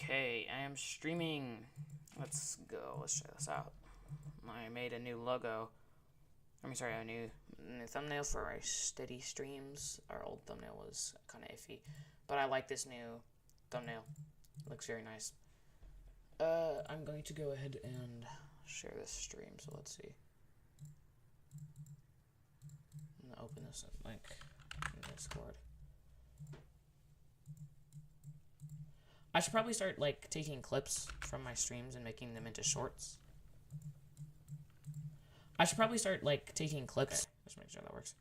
Okay, I am streaming. Let's go. Let's check this out. I made a new logo. A new thumbnail for our steady streams. Our old thumbnail was kind of iffy, but I like this new thumbnail. It looks very nice. I'm going to go ahead and share this stream. So let's see. I'm gonna open this link in Discord. I should probably start taking clips from my streams and making them into shorts. I should probably start taking clips. Okay. Let's make sure that works.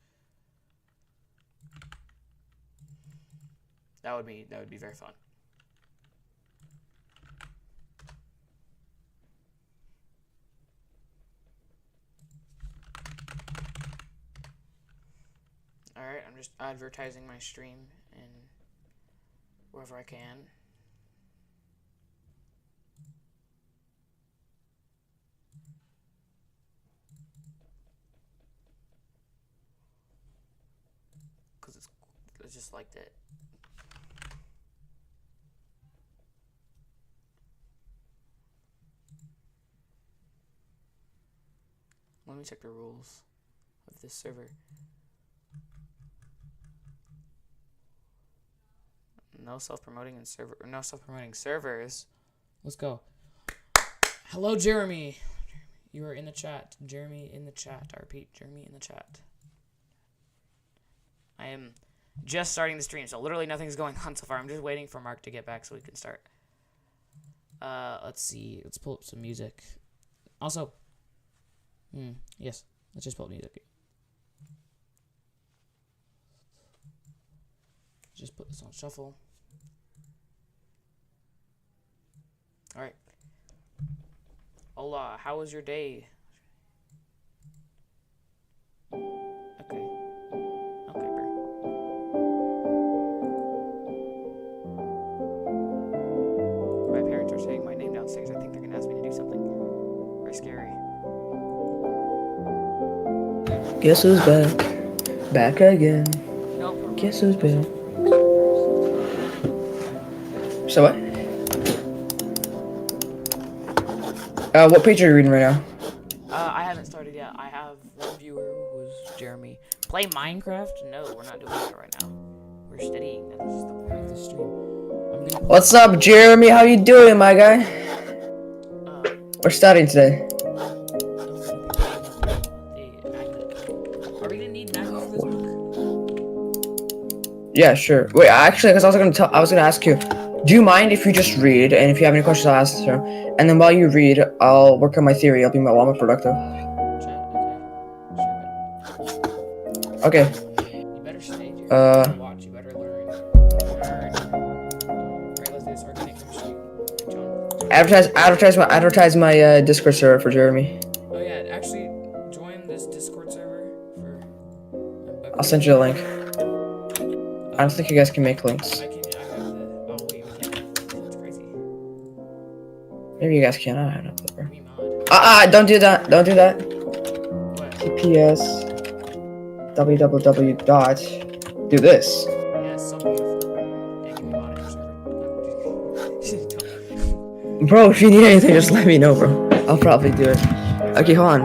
That would be very fun. Alright, I'm just advertising my stream in wherever I can. It's just like that. Let me check the rules of this server. No self-promoting servers. Let's go. Hello, Jeremy. You are in the chat. Jeremy in the chat. I repeat, Jeremy in the chat. I am just starting the stream, so literally nothing's going on so far. I'm just waiting for Mark to get back so we can start. Let's see. Let's pull up some music. Also, yes, let's just pull up music. Just put this on shuffle. All right. Hola, how was your day? Okay. Saying my name downstairs. I think they're gonna ask me to do something very scary. Guess who's back? Back again. Nope. Guess who's back? So what? What page are you reading right now? I haven't started yet. I have one viewer who was Jeremy. Play Minecraft? No, we're not doing that right now. We're studying. This is the point of the stream. What's up, Jeremy? How you doing, my guy? We're studying today. Are we gonna need magnets for this book? Yeah, sure. Wait, actually, because I was gonna ask you, do you mind if you just read, and if you have any questions, I'll ask you. And then while you read, I'll work on my theory. I'll be more productive. Okay. You better stay, dude. Watch. You better learn. Advertise my Discord server for Jeremy. Oh yeah, actually join this Discord server for. I'll send you a link. I don't think you guys can make links. I have the. Oh wait, we can't. That's crazy. Maybe you guys can. I don't know. Don't do that. Don't do that. What? TPS www dot do this. Yeah, something. Bro, if you need anything, just let me know, bro. I'll probably do it. Okay, hold on.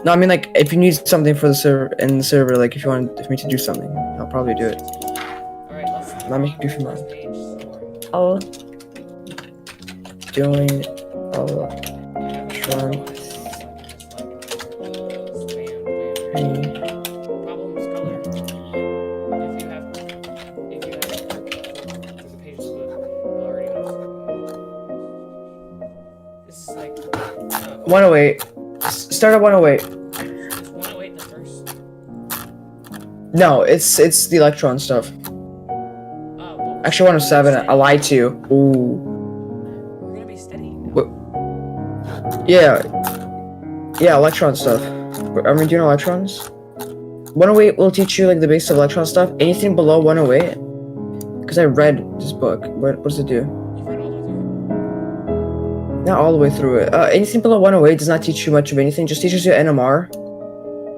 No, I mean, if you need something for the server, if you want me to do something, I'll probably do it. Alright, let's let me do for mine. Oh. Doing Electron. 108. Start at 108. Is 108 the first? No, it's the Electron stuff. Well, actually, 107. I lied to you. Ooh. We're gonna be studying. Yeah, Electron stuff. Are we doing electrons? 108 will teach you the basics of electron stuff. Anything below 108, because I read this book. What does it do? You've read all the way through? Not all the way through it. Anything below 108 does not teach you much of anything. Just teaches you NMR.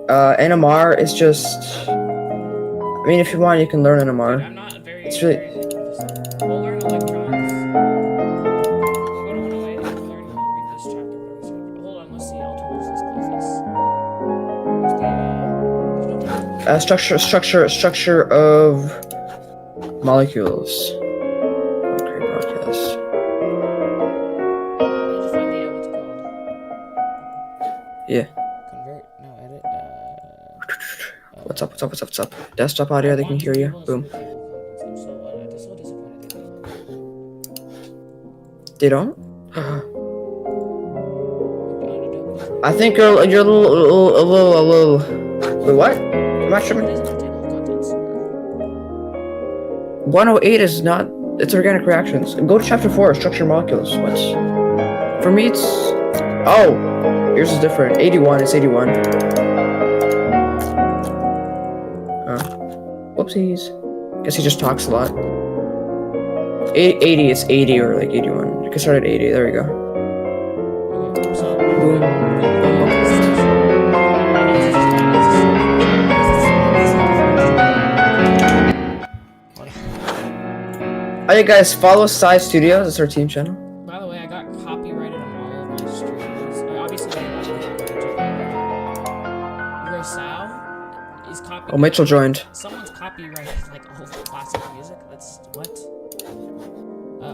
NMR is just. I mean, if you want, you can learn NMR. Dude, I'm not very. It's really. Very We'll learn electrons. We'll go to 108 and we'll learn. We'll read this chapter. Whatever this chapter. Hold on. Let's see. I'll close this. Close this. Where's the Structure of molecules. Okay, broadcast. I'll just find the what's it called? Yeah. Convert. No, edit. What's up? Desktop audio, they can hear you. Boom. I'm so disappointed. They don't? I think you're a little. Wait, what? I'm not sure. 108 is not. It's organic reactions. Go to chapter 4, structure molecules. What? For me, it's. Oh, yours is different. 81. It's 81. Whoopsies. Guess he just talks a lot. 80. It's 80 or like 81. You can start at 80. There we go. Boom. Hey guys, follow Sci Studios. It's our team channel. By the way, I got copyrighted on all of my streams. Obviously, Sal is copyrighted. Oh, Mitchell joined. Someone's copyrighted like all the classic music. That's what?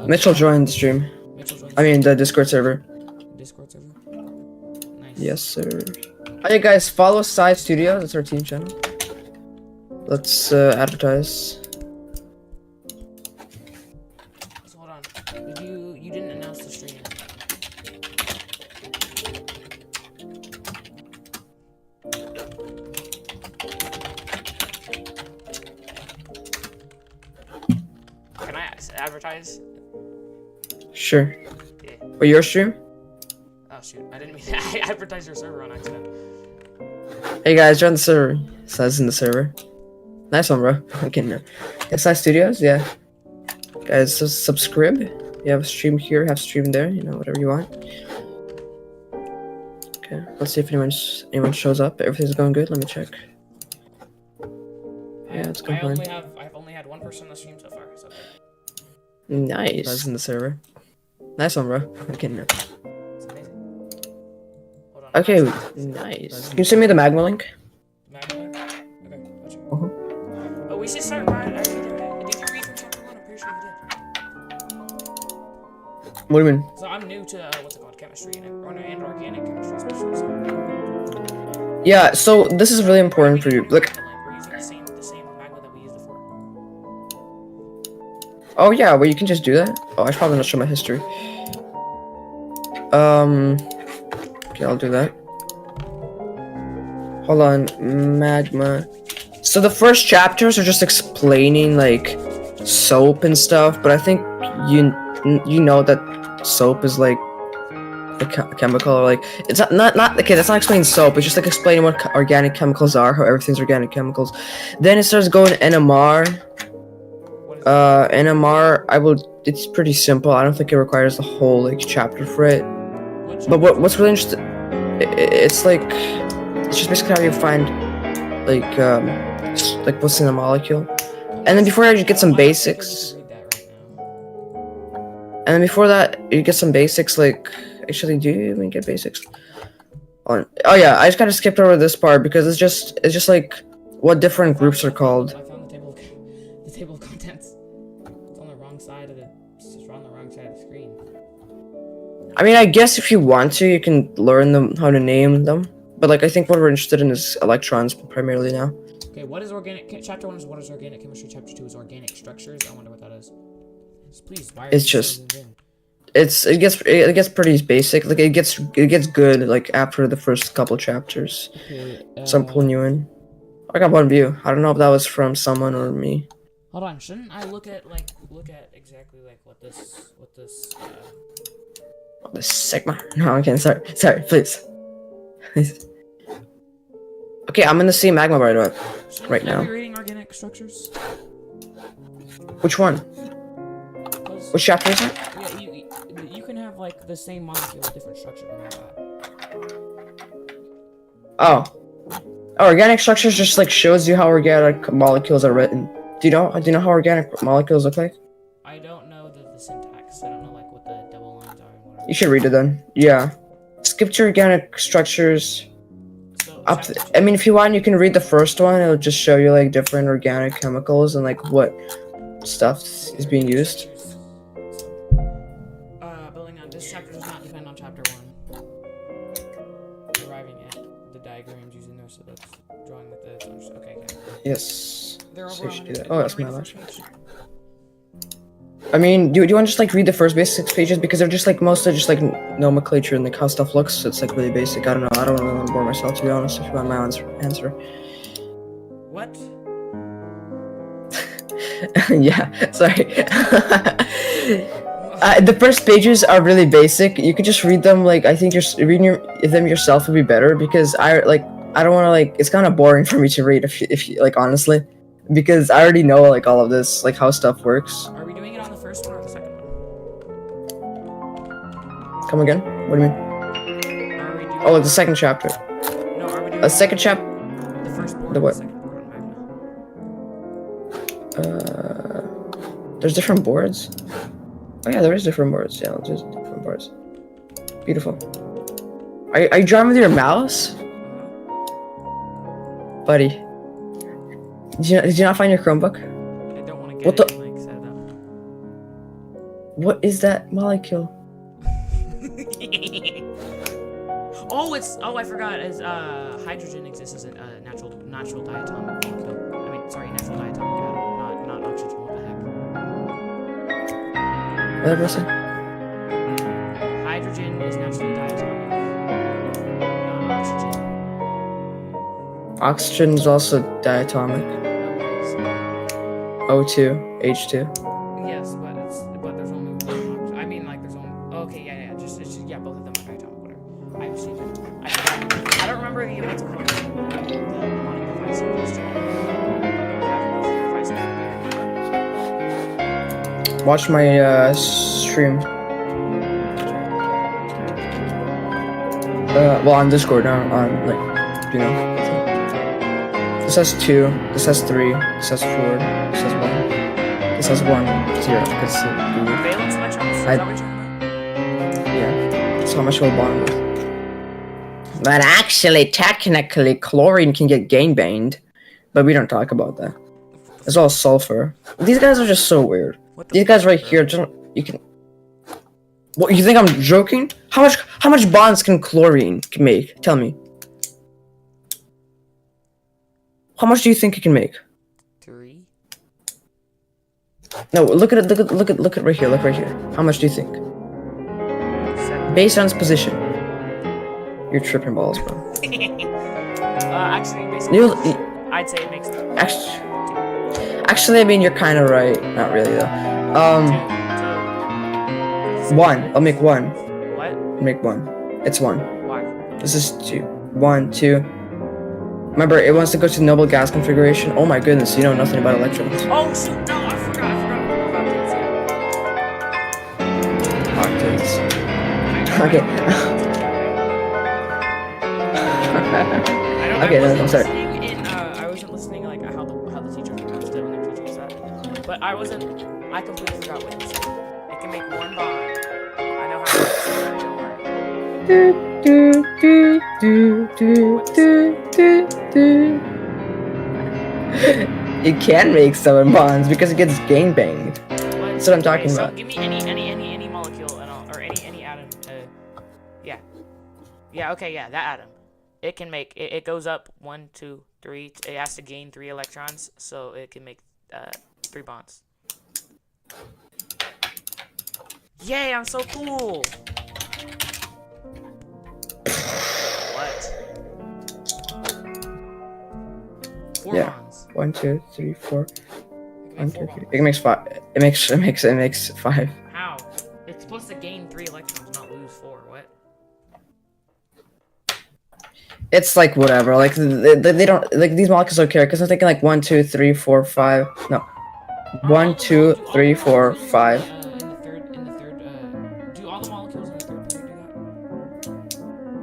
Mitchell joined the stream. Mitchell joined. I mean the Discord server. Discord server. Nice. Yes, sir. Hey guys, follow Sci Studios. It's our team channel. Let's advertise. You didn't announce the stream. Can I advertise? Sure. Yeah. Or your stream? Oh shoot, I didn't mean I advertised your server on accident. Hey guys, join the server. Sci's in the server. Nice one, bro. Okay, no. Yeah, Sci Studios, yeah. Guys, so subscribe. You have a stream here, have a stream there, you know, whatever you want. Okay, let's see if anyone shows up. Everything's going good. Let me check. Yeah, it's going fine. I've only had one person on the stream so far. So. Nice. That's in the server. Nice one, bro. Okay, no. It's amazing. Hold on. Okay, nice. Can you send me the magma link? Magma link? Okay, gotcha. Uh-huh. Oh, we should start right. Did you read from chapter 1? I'm pretty sure you did. What do you mean? So I'm new to what's it called, chemistry and organic chemistry, especially. So. Yeah, so this is really important for you. Like, we're using the same magma that we used before. oh yeah, well you can just do that. Oh, I should probably not show my history. Okay, I'll do that. Hold on, magma. So the first chapters are just explaining like soap and stuff, but I think you know that soap is like a chemical, or like it's not okay. That's not explaining soap. It's just like explaining what organic chemicals are, how everything's organic chemicals. Then it starts going NMR. NMR. It's pretty simple. I don't think it requires the whole like chapter for it. But what's really interesting, it's like it's just basically how you find like what's in a molecule, and then before that you get some basics. And then before that, you get some basics, like, actually, do you even get basics? Oh yeah, I just kind of skipped over this part because it's just like what different groups are called. I found the table of contents. It's on the wrong side of the screen. I mean, I guess if you want to, you can learn them, how to name them. But like, I think what we're interested in is electrons primarily now. Okay, what is organic? Chapter 1 is what is organic chemistry. Chapter 2 is organic structures. I wonder what that is. Please, why are it's just it gets pretty basic. Like it gets good like after the first couple chapters. Okay, so I'm pulling you in. I got one view. I don't know if that was from someone or me. Hold on, shouldn't I look at exactly like what this the sigma. No, okay, sorry, please. Okay, I'm in the same magma right now. Are we reading organic structures? Which one? Which chapter is it? Yeah, you can have like the same molecule with different structure and all that. Oh, organic structures just like shows you how organic molecules are written. Do you know how organic molecules look like? I don't You should read it then. Yeah. Skip to organic structures. So, I mean, if you want, you can read the first one. It'll just show you like different organic chemicals and like what stuff is being used. Building on this chapter does not depend on chapter 1. Arriving at the diagrams using those, so that's drawing with the. Okay. Yes. They're So over you on should the- do that. you Oh, wanna that's read my the life. first page? I mean, do you want to just like read the first basic 6 pages because they're just like mostly just like nomenclature and like how stuff looks. So it's like really basic. I don't know. I don't really want to bore myself to be honest. If you want my answer. What? Yeah. Sorry. The first pages are really basic. You could just read them. Like I think just reading them yourself would be better because I don't want to like. It's kind of boring for me to read if you like honestly, because I already know like all of this like how stuff works. Are we doing it on the first one or the second one? Come again? What do you mean? Are we doing Oh, like the second chapter. No, are we doing A second chapter. the first board The or what? the second board on Magna? There's different boards. Oh yeah, there is different boards. Yeah, there's different boards. Beautiful. Are you drawing with your mouse, buddy? Did you not find your Chromebook? I don't want to get What it the- and, like, set it up. What is that molecule? I forgot. As hydrogen exists as a natural diatomic molecule. I mean, sorry, natural diatomic atom, not oxygen. What the heck? What was it? Hydrogen is naturally diatomic, not oxygen. Oxygen is also diatomic. O2, H2. Yes, but there's only one oxygen. I mean, like there's only. Okay, yeah, it's just both of them are diatomic. Whatever. I've seen it. I don't remember the what's it called. The mnemonic device in question. Watch my stream. Well, on Discord, on like, you know. This has 2. This has 3. This has 4. This has 1. This has 1. 0. It's Valence electrons. Is that what you're talking about? yeah. That's how much we'll bond with. But actually, technically, chlorine can get gangbanged, but we don't talk about that. As well as sulfur. These guys are just so weird. What the These guys right here, you can. What, you think I'm joking? How much bonds can chlorine make? Tell me. How much do you think it can make? 3. No, look at right here. Look right here. How much do you think? 7. Based on its position. You're tripping balls, bro. Actually, basically, I'd say it makes 3. Actually, I mean you're kind of right. Not really though. 1. I'll make 1. What? I'll make 1. It's 1. Why? This is 2. 1, 2. Remember, it wants to go to noble gas configuration. Oh my goodness, you know nothing about electrons. Oh shoot! No, I forgot about this. Octaves. Okay. Okay, no, I'm sorry. I wasn't listening like how the teacher pronounced it when their teacher said it. But I completely forgot what he said. It can make 1 bond. I know how to say that, don't worry. It can make 7 bonds because it gets gangbanged. That's what I'm talking so about. give me any molecule and or any atom. That atom. It can make it goes up 1, 2, 3. It has to gain 3 electrons, so it can make 3 bonds. Yay! I'm so cool. What? 4 Yeah. bonds. 1, 2, 3, 4. It can 1, make 2, 4 3. bonds. It makes 5. It makes 5. How? It's supposed to gain 3 electrons, not lose 4. What? It's like whatever. Like they don't like these molecules don't care because I'm thinking like 1, 2, 3, 4, 5. No. 1, 2, 3, 4, 5. In the third, do all the molecules in the third period do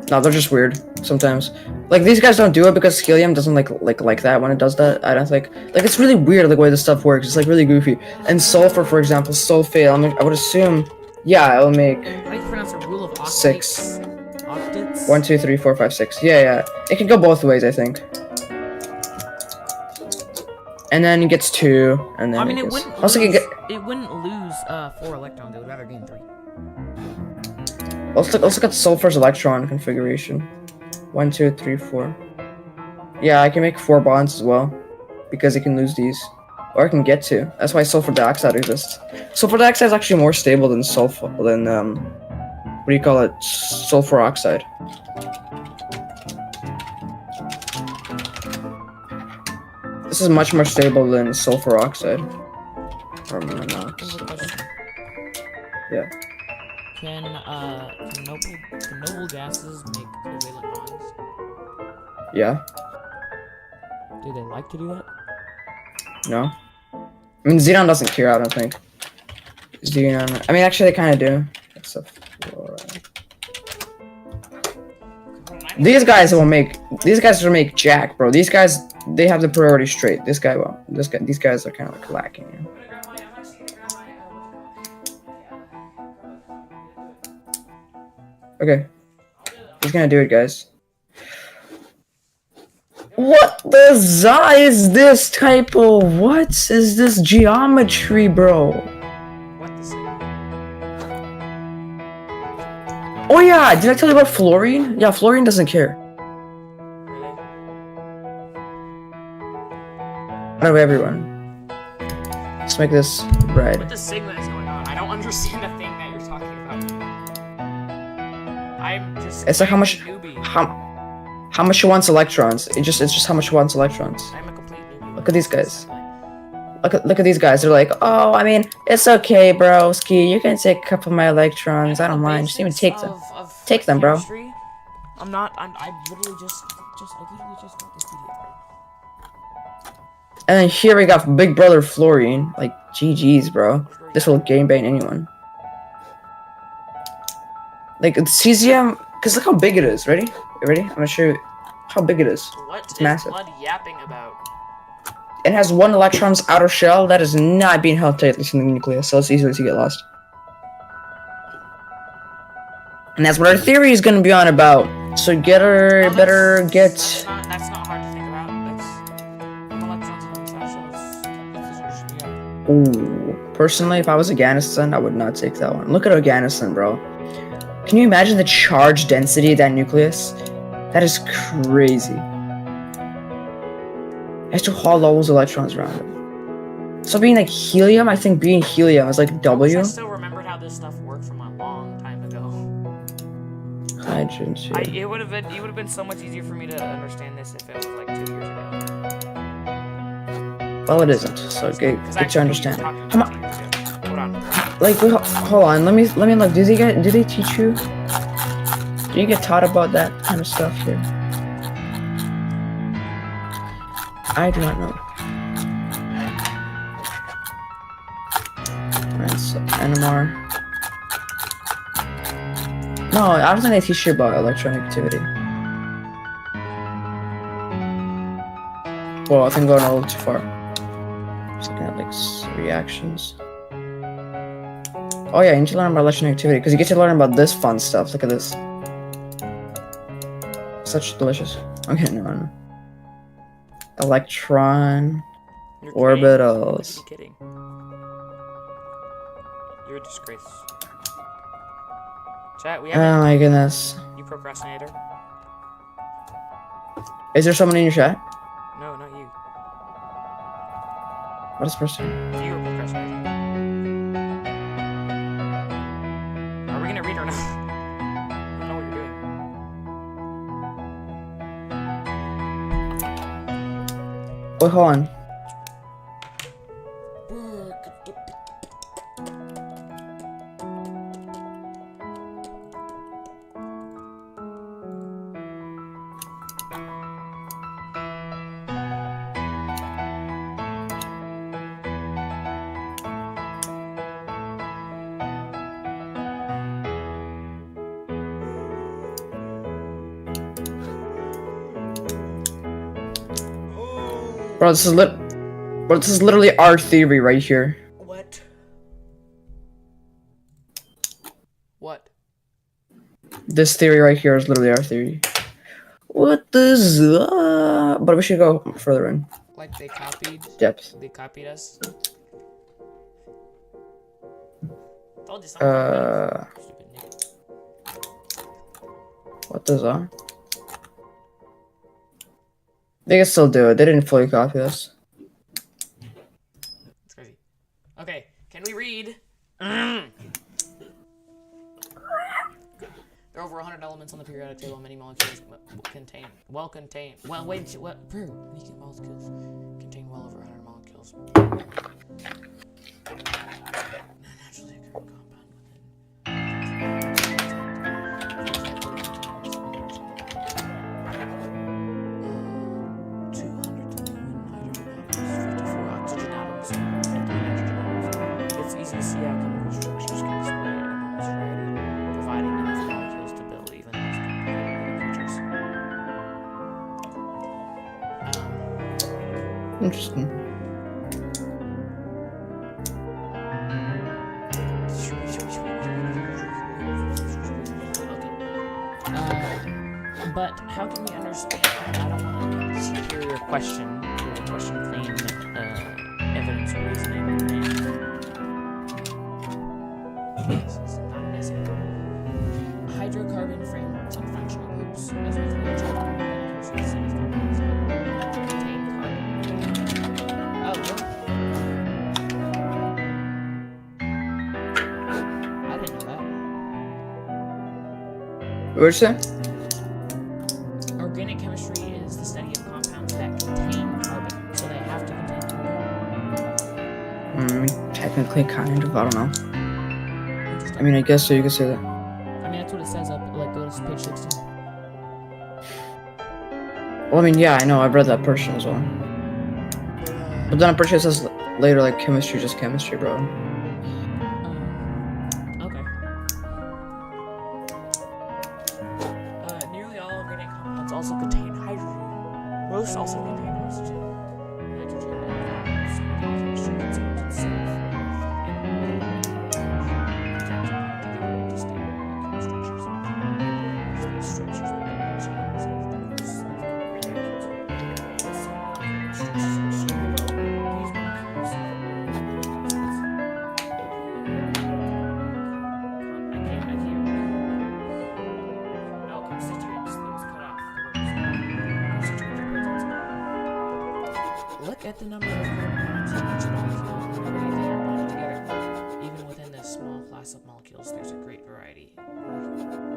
that? No, they're just weird sometimes. Like these guys don't do it because helium doesn't like that when it does that. I don't think like it's really weird the way this stuff works. It's like really goofy. And sulfur, for example, sulfate. I would assume, yeah, it'll make. How do you pronounce a rule of 6. Octets? 1, 2, 3, 4, 5, 6. Yeah. It can go both ways, I think. And then it gets 2, and then I mean, it it gets... wouldn't Also, lose, it it wouldn't lose 4 electrons. It would rather gain 3. let's look at sulfur's electron configuration. 1, 2, 3, 4. Yeah, I can make 4 bonds as well, because it can lose these. Or I can get 2. That's why sulfur dioxide exists. Sulfur dioxide is actually more stable than what do you call it? Sulfur oxide. This is much more stable than sulfur oxide. Or monoxide. Yeah. Can noble gases make covalent bonds? Yeah. Do they like to do that? No. I mean, xenon doesn't care, I don't think. Xenon... I mean, actually, they kind of do. Except fluoride. These guys will make... These guys will make jack, bro. These guys, they have the priority straight. This guy won't. These guys are kind of like lacking. You know? Okay. He's gonna do it, guys. What the za is this type of... What is this geometry, bro? What the sigma? Oh yeah, did I tell you about fluorine? Yeah, fluorine doesn't care. Really? Out of everyone. Let's make this red. What the sigma is going on? I don't understand the thing that you're talking about. I'm just... It's like how much... newbie. How much it wants electrons. It's just how much it wants electrons. I'm a complete newbie. Look at these guys. Look at these guys. They're like, oh, I mean, it's okay, bro. Ski, you can take a couple of my electrons. I don't mind. Just even take them. Take them, bro. Chemistry? I literally just got this video. And then here we got Big Brother Fluorine. Like, GG's, bro. This will game bang anyone. Like, it's cesium, because look how big it is. Ready? You ready? I'm gonna show you how big it is. What it's is massive. blood yapping about? It has 1 electron's outer shell that is not being held tightly in the nucleus, so it's easy to get lost. And that's what our theory is gonna be on about. So better get... That's not hard to think about. That's electrons in the outer shell. Ooh. Personally, if I was a Ganniston, I would not take that one. Look at a Ganniston, bro. Can you imagine the charge density of that nucleus? That is crazy. It has to haul all those electrons around it. So being like helium, I think being helium is like W. I still remembered how this stuff worked from a long time ago. Hydrogen. It would have been so much easier for me to understand this if it was like 2 years ago. Well, it isn't. So get to understand. Hold on. Like, wait, hold on. Let me look. Do they teach you? Do you get taught about that kind of stuff here? I do not know. Alright, so NMR. No, I don't think they teach you about electronegativity. Well, I think I'm going a little too far. Just looking at like reactions. Oh yeah, you need to learn about electronegativity because you get to learn about this fun stuff. Look at this. Such delicious. Okay, no. Electron orbitals. You're kidding. You're a disgrace. Chat, we have. Oh my goodness. You procrastinator. Is there someone in your chat? No, not you. What is person? You were procrastinating. Are we gonna read or not? I don't know what you're doing. Wait, hold on. Bro, this is literally our theory right here. What? What? This theory right here is literally our theory. What does but we should go further in Like they copied. depth. They copied us. Told you something. Stupid nigga. What does They can still do it. They didn't fully copy us. It's crazy. Okay, can we read? There are over 100 elements on the periodic table. Many molecules contain well, wait, what? Bro, many molecules contain well over 100 molecules. Naturally occurring compound within 200 to 54 oxygen atoms and 3 nitrogen atoms. It's easy to see how chemical structures can display enormous variety, providing enough molecules to build even the most complicated creatures. Interesting. But how can we understand? I don't want a superior question. The question claim evidence or reasoning. This is not an essay. Hydrocarbon frameworks and functional groups, as with hydrocarbon compounds, contain carbon. Oh, really? I didn't know that. What did you say? Organic chemistry is the study of compounds that contain carbon, so they have to contain carbon. Technically, kind of. I don't know. I mean, I guess so. You could say that. I mean, that's what it says up. Like, go to page 16. Well, I mean, yeah, I know. I've read that portion as well. But then I'm pretty sure it says later, like, chemistry, just chemistry, bro. Okay. Nearly all organic compounds also contain hydrogen. Most also contain oxygen. Nitrogen and chemistry concerns itself. Look at the number of compounds in each molecule and the way they are bonded together. Even within this small class of molecules, there's a great variety.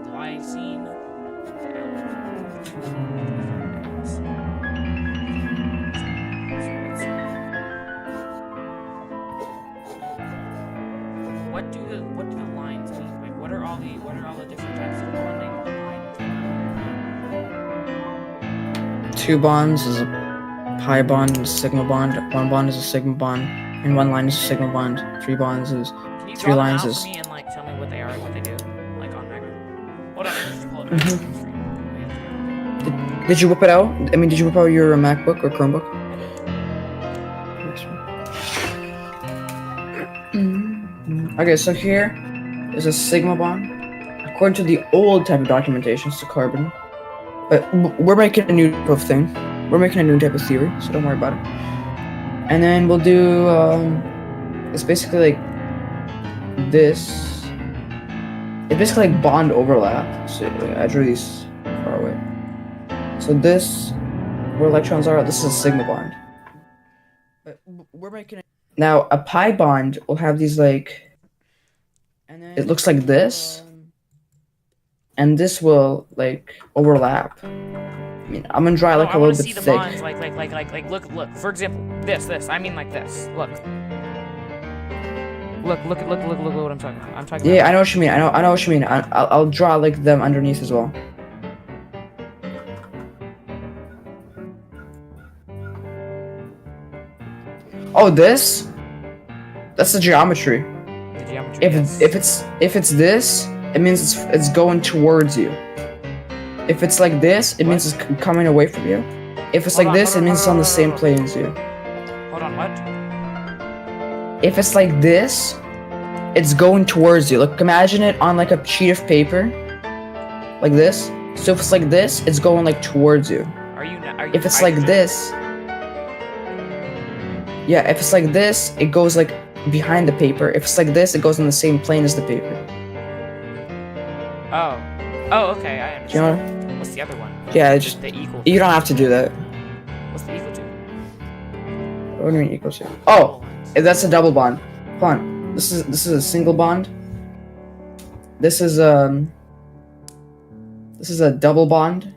Glycine, what do the lines mean? Like, what are all the different types of bonding? 2 bonds is a pi bond and a sigma bond. 1 bond is a sigma bond, and 1 line is a sigma bond. 3 bonds is Can you 3 draw them lines out is. for me and like tell me what they are and what they do, like on record? Hold on, let me just pull it back. Did you whip it out? I mean, did you whip out your MacBook or Chromebook? Okay, so here is a sigma bond. According to the old type of documentation, it's a carbon. But we're making a new type of thing. We're making a new type of theory, so don't worry about it. And then we'll do, it's basically like this. It's basically like bond overlap. So I drew these far away. So this, where electrons are, this is a sigma bond. But we're making it. Now, a pi bond will have these like, and then it looks like this. And this will like overlap. I mean, I'm gonna draw it like a little bit thick. I want to see the bonds, look. For example, this. I mean, like this. Look what I'm talking about. I'm talking. Yeah, I know what you mean. I know what you mean. I'll draw like them underneath as well. Oh, this? That's the geometry. The geometry. If it's this, it means it's going towards you. If it's like this, it means it's coming away from you. If it's like this, it means it's on the same plane as you. Hold on, what? If it's like this, it's going towards you. Look, imagine it on like a sheet of paper. like this. So if it's like this, it's going like towards you. Are you If it's like this, yeah, if it's like this, it goes like behind the paper. If it's like this, it goes in the same plane as the paper. Oh. Oh, okay, I understand. Do you know? What's the other one? Yeah, just The equal. you don't have to do that. What's the equal to? What do you mean equal to? Oh, that's a double bond. Hold on. This is a single bond. This is a double bond.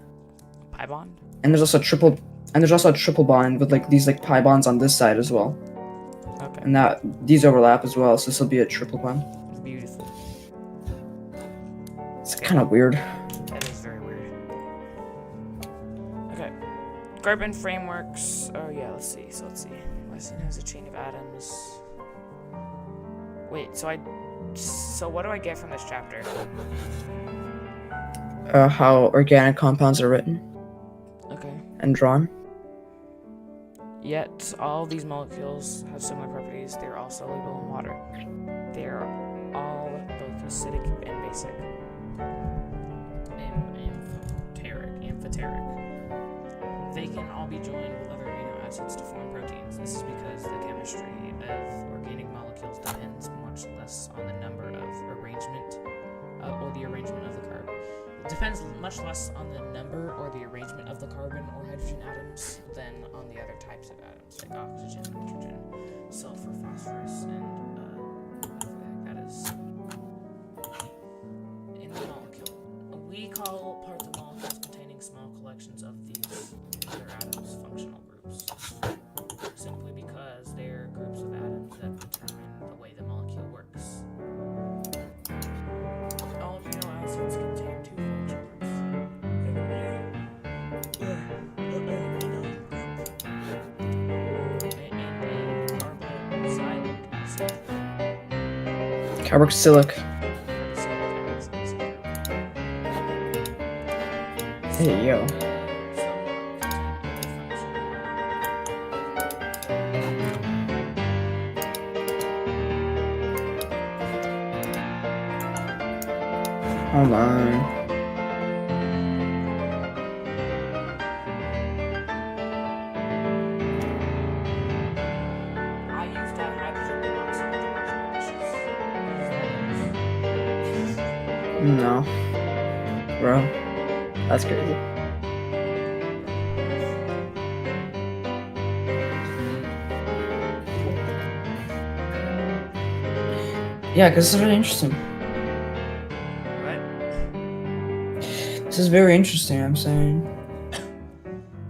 Pi bond? And there's also a triple bond with like these like pi bonds on this side as well. Okay. And that these overlap as well, so this will be a triple bond. Beautiful. It's kind of weird. That is very weird. Okay. Carbon frameworks. Oh yeah, let's see. Lesson has a chain of atoms. Wait, so what do I get from this chapter? How organic compounds are written Okay. and drawn. Yet, all of these molecules have similar properties. They are all soluble in water. They are all both acidic and basic. Amphoteric. They can all be joined with other amino acids to form proteins. This is because the chemistry of organic molecules depends much less on the number of arrangement or the arrangement of the carbon. It depends much less on the number or the arrangement of the carbon or hydrogen atoms than on the other types of atoms like oxygen, nitrogen, sulfur, phosphorus, and that is in the molecule. We call parts of molecules containing small collections of these other atoms functional groups, simply because they're groups of atoms that determine the way the molecule works. All amino acids contain two functional groups. Carboxylic. Hey yo. Hold on. I used hydrogen monoxide No. Bro. That's crazy. Yeah, because this is really interesting. What? This is very interesting, I'm saying.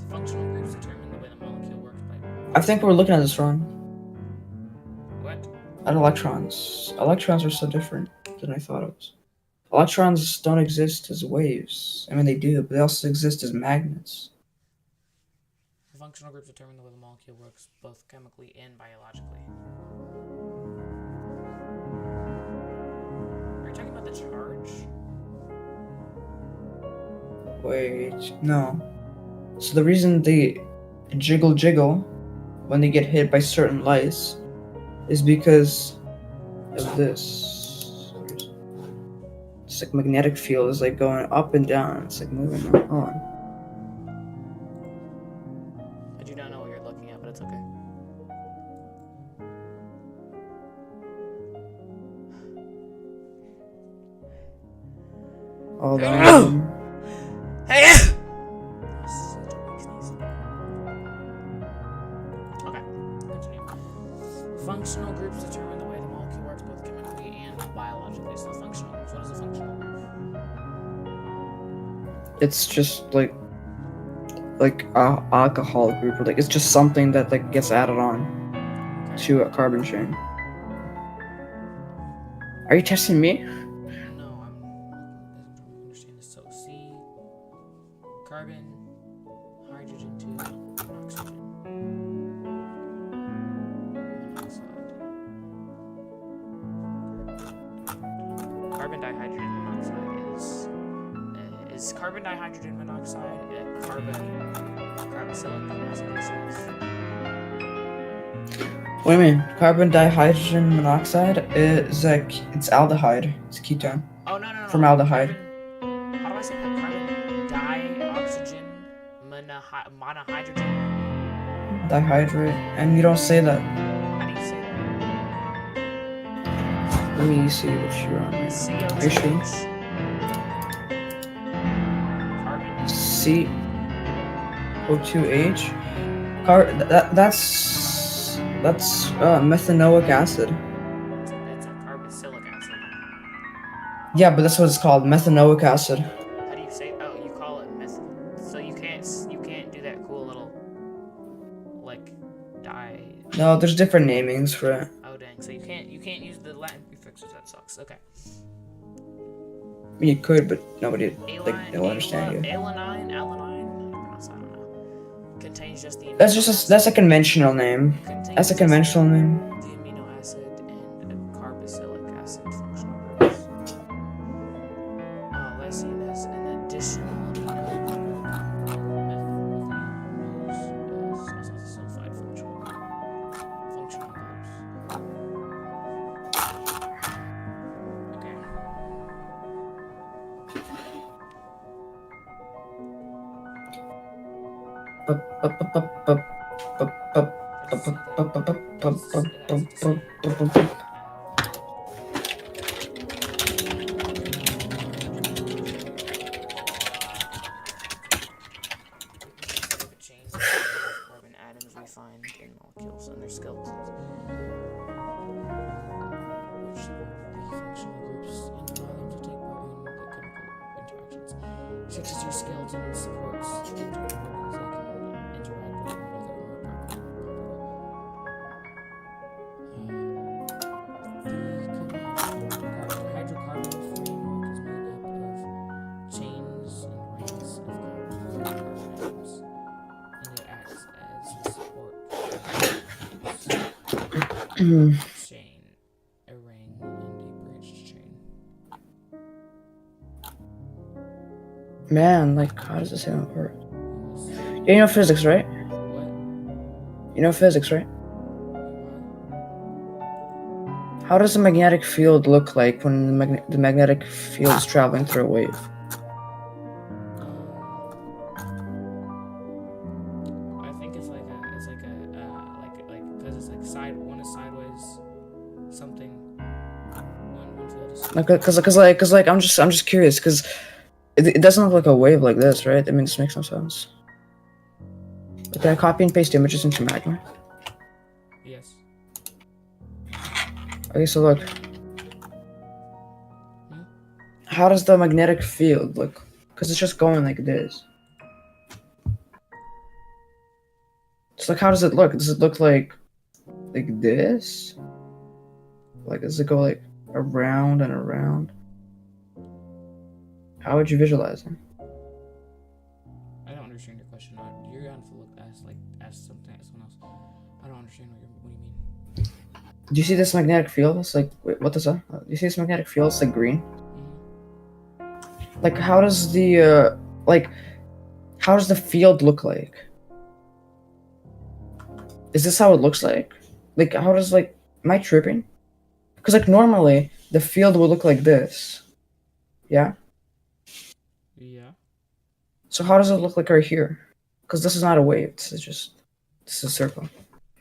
Functional groups determine the way the molecule works by... I think we're looking at this wrong. What? At electrons. Electrons are so different than I thought it was. Electrons don't exist as waves. I mean, they do, but they also exist as magnets. The functional groups determine the way the molecule works both chemically and biologically. Are you talking about the charge? Wait, no. So the reason they jiggle when they get hit by certain lights is because of this. It's like magnetic field is like going up and down. It's like moving on. I do not know what you're looking at, but it's okay. Hold on. Hey! Such a weak sneeze. Okay, continue. Functional groups determine the way the molecule works both chemically and biologically. So functional groups, what is a functional group? It's just like a alcohol group, or like it's just something that like gets added on to a carbon chain. Are you testing me? No, I'm understand this. So C, carbon, hydrogen 2, and oxygen. Monoxide. Carbon dihydrogen monoxide is carbon dihydrogen monoxide carboxylic acid bases? What do you mean? Carbon dihydrogen monoxide is like it's aldehyde. It's a ketone. Oh no. From aldehyde. How do I say that? monohydrogen. Dihydrate. And you don't say that. How do you say that? Let me see what you're on. Are you sure? CO2H. Carbon. CO2H. That's methanoic acid. It's a carboxylic acid. Yeah, but that's what it's called, methanoic acid. How do you say? Oh, you call it meth. So you can't do that cool little like dye. No, there's different namings for it. Oh dang! So you can't use the Latin prefixes. That sucks. Okay. I mean, you could, but nobody they'll understand you. Alanine. I don't know. Contains just the. That's a conventional name. That's a conventional name. The amino acid and carboxylic acid functional groups. Lysine is an additional sulfide functional groups. Okay. Chains of carbon atoms we find in molecules and their skeletons, which support the functional groups and allow them to take part in the chemical interactions. Such as your skeleton supports internal organs that can interact with one another or the hydrocarbon framework is made up of chains and rings of carbon atoms, and it acts as the support chain, a ring, and a branched chain. Man, like, how does this even work? Yeah, you know physics, right? What? You know physics, right? How does a magnetic field look like when the magnetic field is traveling through a wave? I think it's like because it's like one is sideways, something. One field is. Cause I'm just curious, cause it doesn't look like a wave like this, right? I mean, this makes no sense. Can I copy and paste images into Magma? Yes. Okay, so look. How does the magnetic field look? Because it's just going like this. So like, how does it look? Does it look like this? Like, does it go like around and around? How would you visualize it? I don't understand your question. You're gonna have to ask someone else. I don't understand what you mean. Do you see this magnetic field? It's like, wait, what is that? Do you see this magnetic field? It's like green. Like, how does the how does the field look like? Is this how it looks like? Like, how does am I tripping? Because like normally the field would look like this. Yeah. Yeah. So how does it look like right here? Because this is not a wave. This is a circle.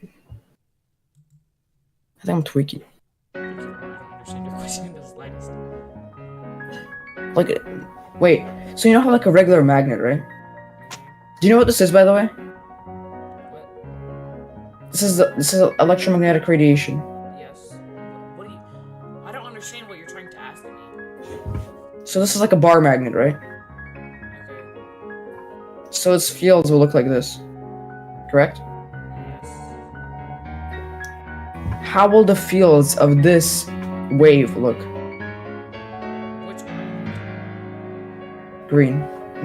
I think I'm tweaking. I don't understand your question in the slightest. Like, wait. So you know how like a regular magnet, right? Do you know what this is, by the way? What? This is electromagnetic radiation. Yes. What do you? I don't understand what you're trying to ask me. So this is like a bar magnet, right? Okay. So its fields will look like this. Correct? Yes. How will the fields of this wave look? Which one? Green.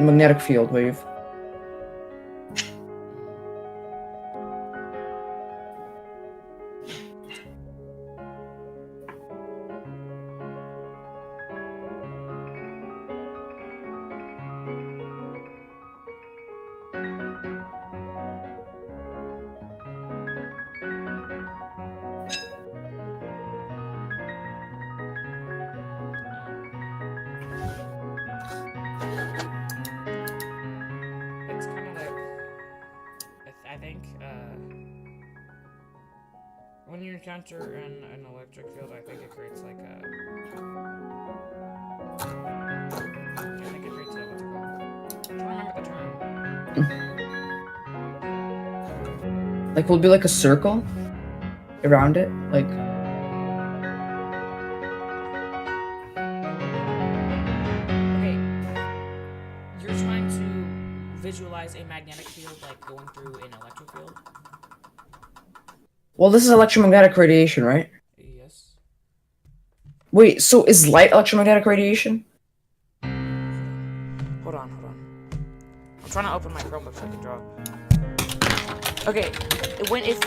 Magnetic field wave. encounter an electric field, I think it creates like a... I think it creates a, what's it called? I don't remember the term. Like, will it be like a circle around it? Like... Okay. You're trying to visualize a magnetic field like going through an electric field? Well, this is electromagnetic radiation, right? Yes. Wait, so is light electromagnetic radiation? Hold on. I'm trying to open my Chromebook so I can draw. Okay, if...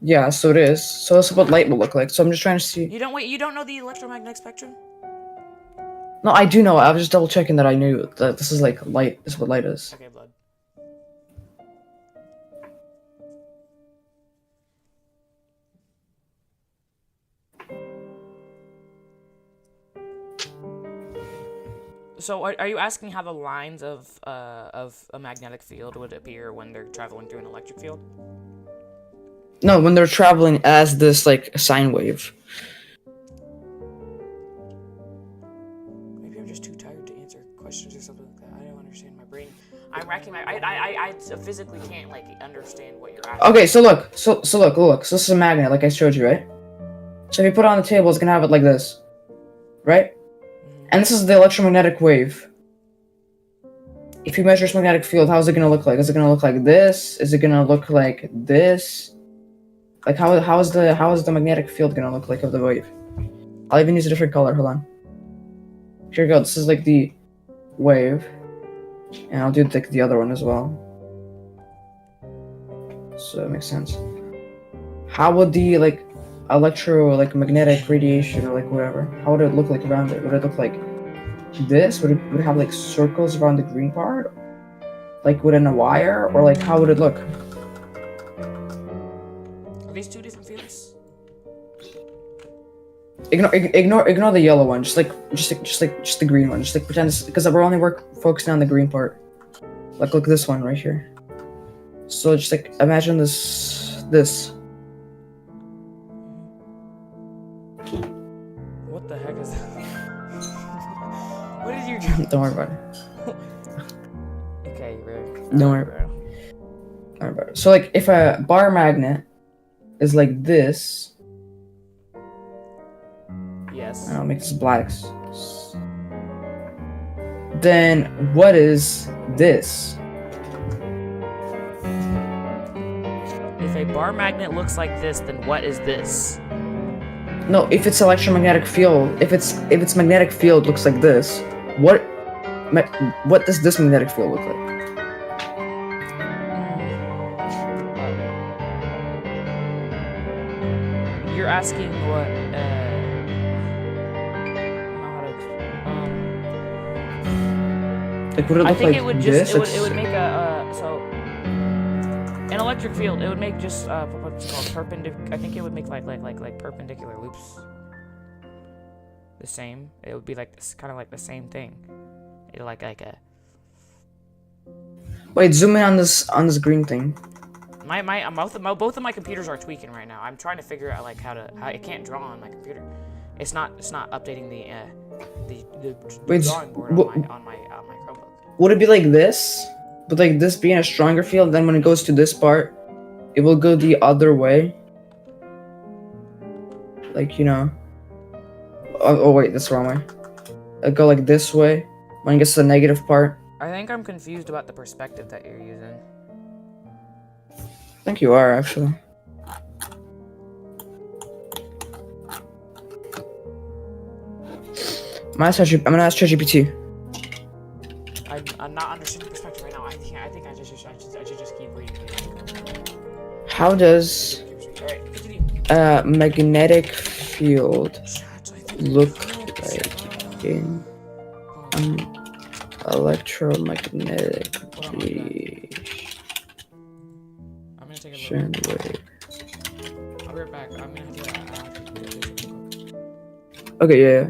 Yeah, so it is. So that's what light will look like. So I'm just trying to see. You don't know the electromagnetic spectrum? No, I do know. I was just double checking that I knew that this is like light. This is what light is. Okay, blood. So are you asking how the lines of a magnetic field would appear when they're traveling through an electric field? No, when they're traveling as this like sine wave. Maybe I'm just too tired to answer questions or something like that. I don't understand my brain. I'm racking my... I physically can't like understand what you're asking. Okay, so look. So look. So this is a magnet, like I showed you, right? So if you put it on the table, it's gonna have it like this, right? And this is the electromagnetic wave. If you measure its magnetic field, how is it gonna look like? Is it gonna look like this? Is it gonna look like this? Like how is the magnetic field gonna look like of the wave? I'll even use a different color. Hold on. Here we go. This is like the wave, and I'll do like the other one as well. So it makes sense. How would the like magnetic radiation or like whatever? How would it look like around it? Would it look like this? Would it have like circles around the green part, like within a wire, or like how would it look? Are these two different fields? Ignore the yellow one. Just the green one. Just like pretend because we're only focusing on the green part. Like look this one right here. So just like imagine this. What the heck is that? What did you do? Don't worry about it. Okay, bro. Don't worry about it. So like if a bar magnet is like this. Yes. I'll make this black. Then what is this? If a bar magnet looks like this, then what is this? No, if its electromagnetic field, if its magnetic field looks like this, what does this magnetic field look like? You're asking what? Like would it look I think like it would this? just it would make a so an electric field. It would make just what's it called perpendicular. I think it would make like perpendicular loops. The same. It would be like this, kind of like the same thing. It like a. Wait, zoom in on this green thing. Both of my computers are tweaking right now. I'm trying to figure out like how I can't draw on my computer. It's not updating the drawing board on my Chromebook. Would it be like this? But like this being a stronger field, then when it goes to this part, it will go the other way. Like, you know. Oh wait, that's the wrong way. It'll go like this way when it gets to the negative part. I think I'm confused about the perspective that you're using. I think you are, actually. I'm gonna ask ChatGPT. I'm not understanding perspective right now. I think I should just keep reading. How does a magnetic field look like in electromagnetic radiation wave? I'll be right back. I'm gonna have to Okay, yeah.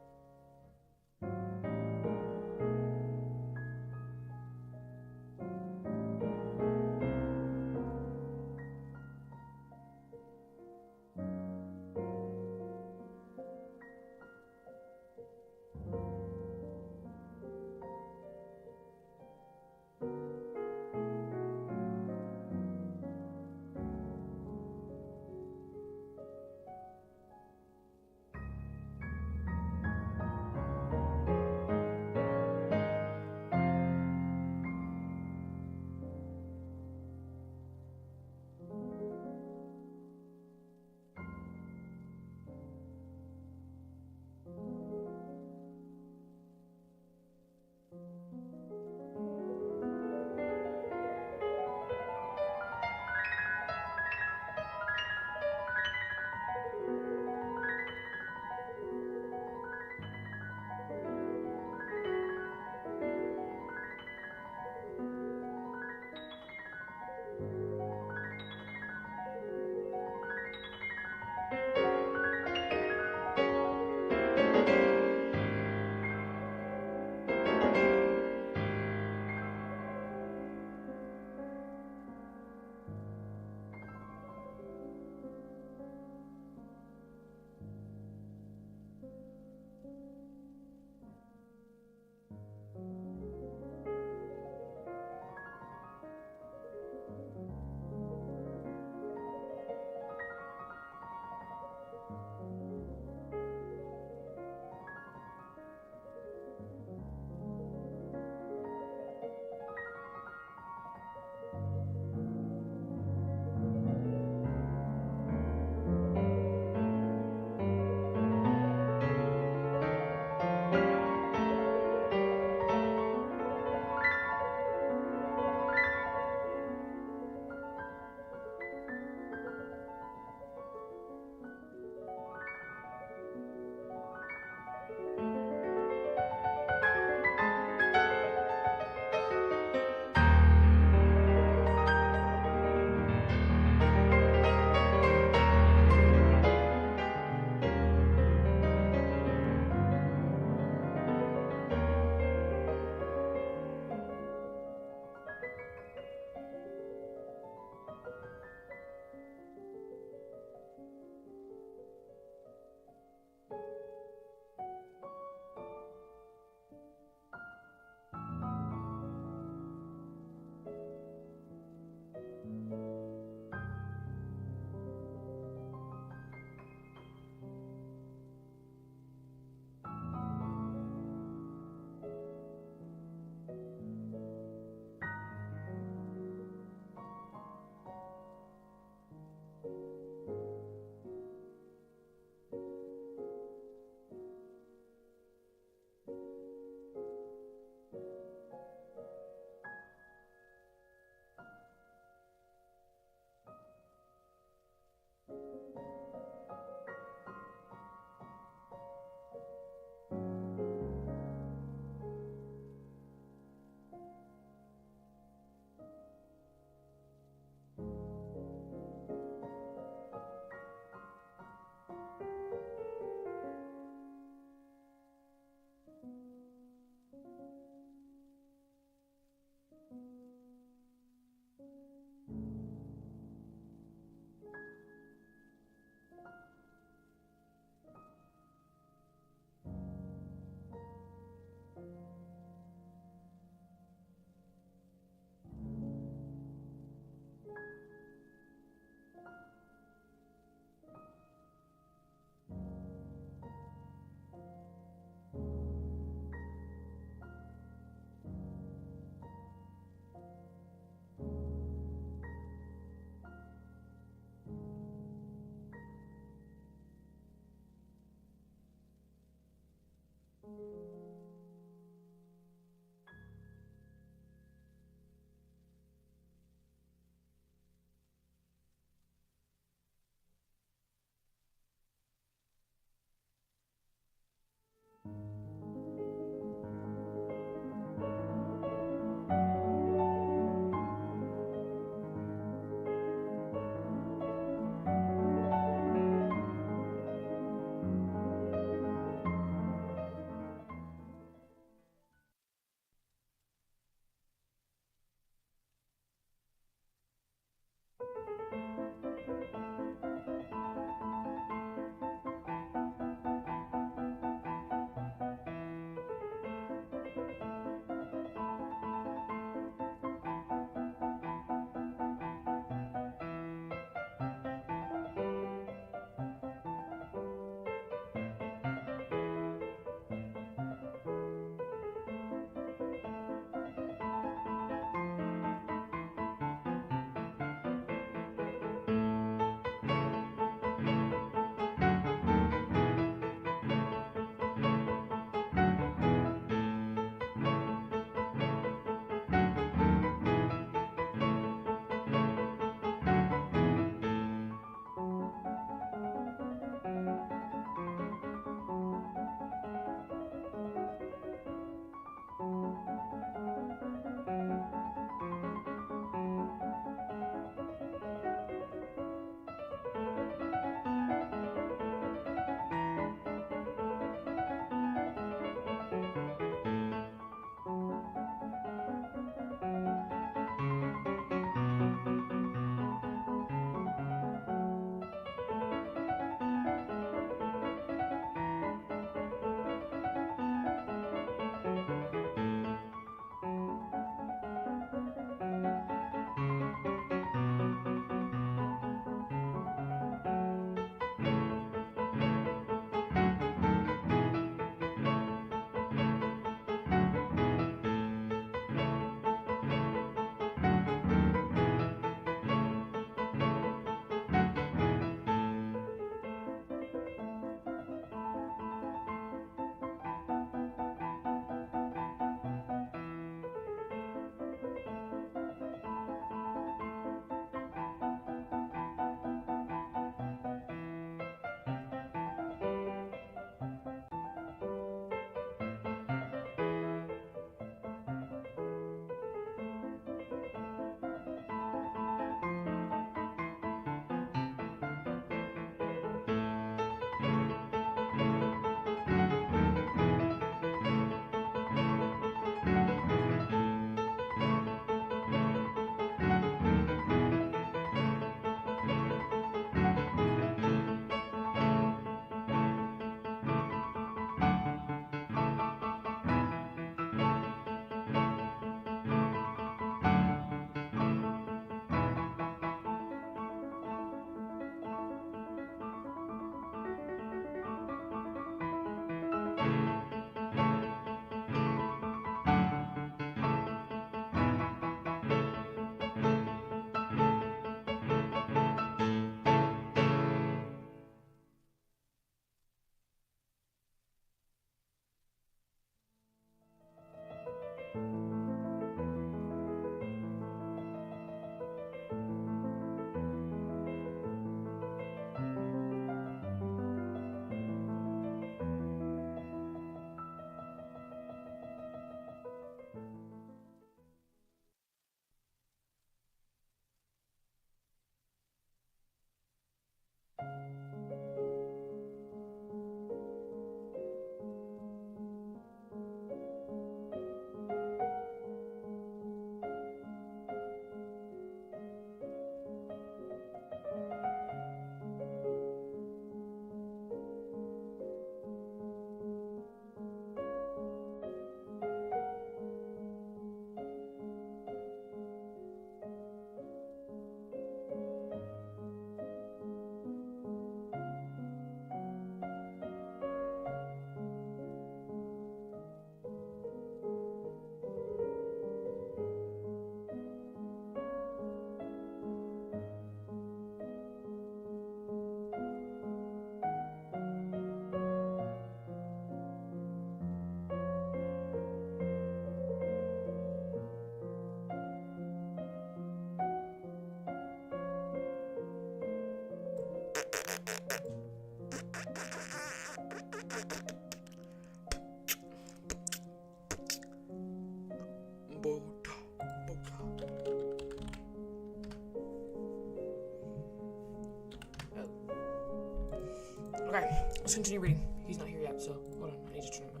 Okay, let's continue reading. He's not here yet, so hold on. I need to turn my.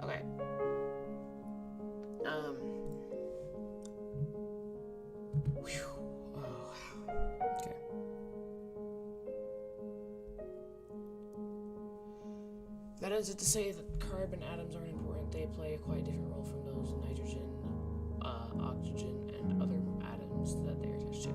Okay. Whew. Oh. Okay. That is it to say that carbon atoms aren't important. They play a quite different role from those in nitrogen, oxygen, and other atoms that they're attached to.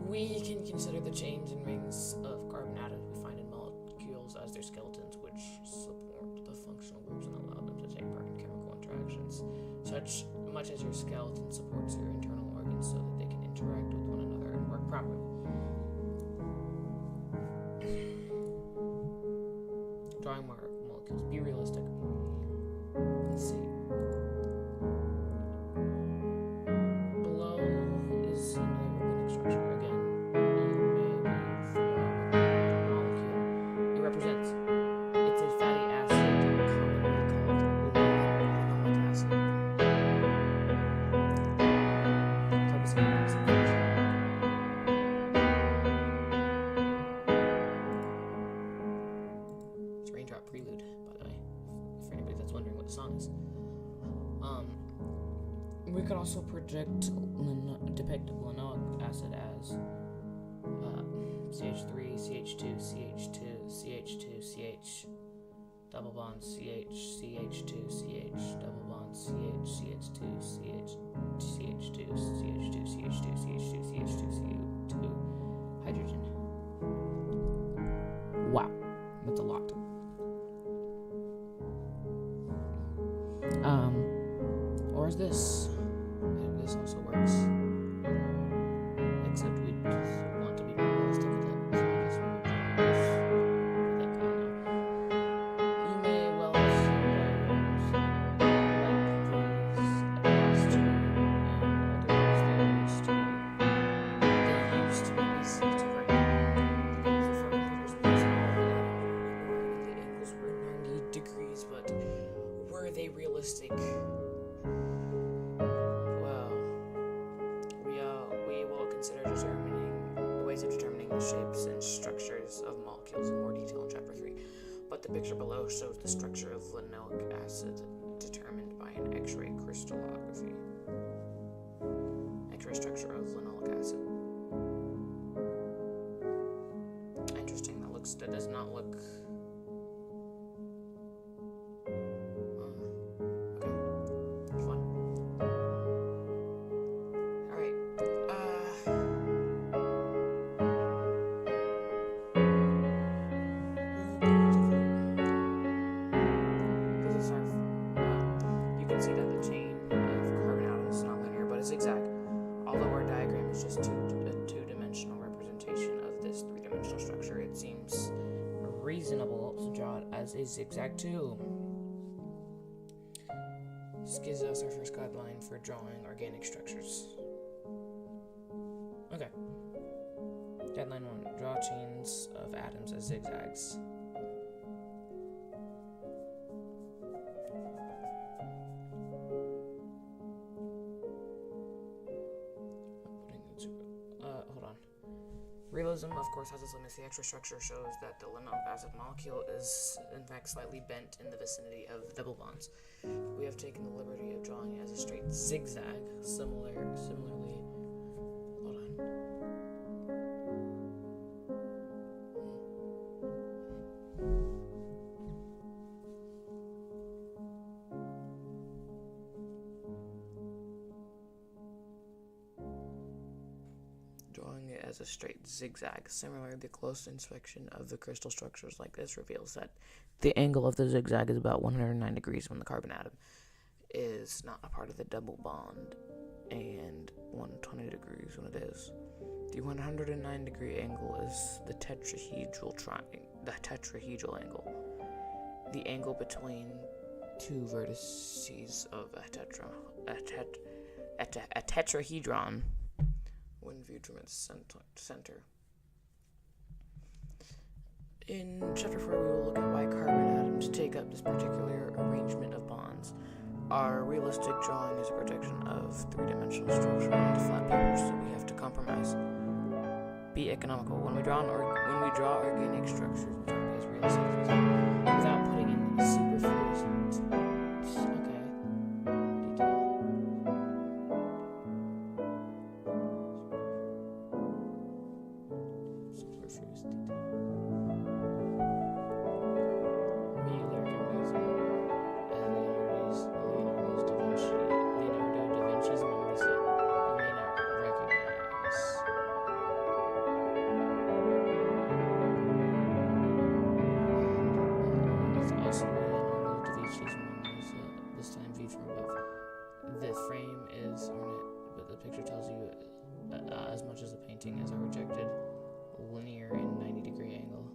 We can consider the chains and rings of carbon atoms we find in molecules as their skeletons, which support the functional groups and allow them to take part in chemical interactions, such much as your skeleton supports your internal organs so that they can interact with one another and work properly. Drawing molecules. Be realistic. Let's see. Below is another organic structure. Again, you may be familiar with the molecule it represents. It's a fatty acid commonly called linoleic acid. Carboxylic acid. It's a Raindrop Prelude, by the way, for anybody that's wondering what the song is. We could also depict linoleic acid as CH3, CH2, CH2, CH2, CH, double bond CH, CH2, CH, double bond CH, CH2, CH, CH2, CH2, CH2, CH2, CH2, CO2, hydrogen. Wow, that's a lot. Or is this? This also works. Except we want to be more realistic with it. So I guess we would do this. I don't know. You may well have seen diagrams like these as to older days they used to be easy to write. Because the formulators was all the angles were 90 degrees, but were they realistic? Determining the shapes and structures of molecules in more detail in Chapter 3, but the picture below shows the structure of linoleic acid determined by an X-ray crystallography. X-ray structure of linoleic acid. Interesting. That does not look. Okay. Fun. Alright. You can see that the chain of carbon atoms is not linear, but it's zigzag. Although our diagram is just a two-dimensional representation of this three-dimensional structure, it seems reasonable to draw it as a zigzag too. This gives us our first guideline for drawing organic structures. Okay. Guideline 1. Draw chains of atoms as zigzags. Realism, of course, has its limits. The extra structure shows that the limit of acid molecule is, in fact, slightly bent in the vicinity of double bonds. We have taken the liberty of drawing it as a straight zigzag. Similarly, hold on. Drawing it as a straight zigzag. Similarly, the close inspection of the crystal structures like this reveals that the angle of the zigzag is about 109 degrees when the carbon atom is not a part of the double bond, and 120 degrees when it is. The 109 degree angle is the tetrahedral angle. The angle between two vertices of a tetrahedron when viewed from its center. In Chapter 4, we will look at why carbon atoms take up this particular arrangement of bonds. Our realistic drawing is a projection of three-dimensional structure onto flat paper, so we have to compromise. Be economical. When we draw organic structures, we try to be as realistic as possible without putting in superfluous detail. The frame is ornate, but the picture tells you as much as the painting as a rejected linear and 90-degree angle.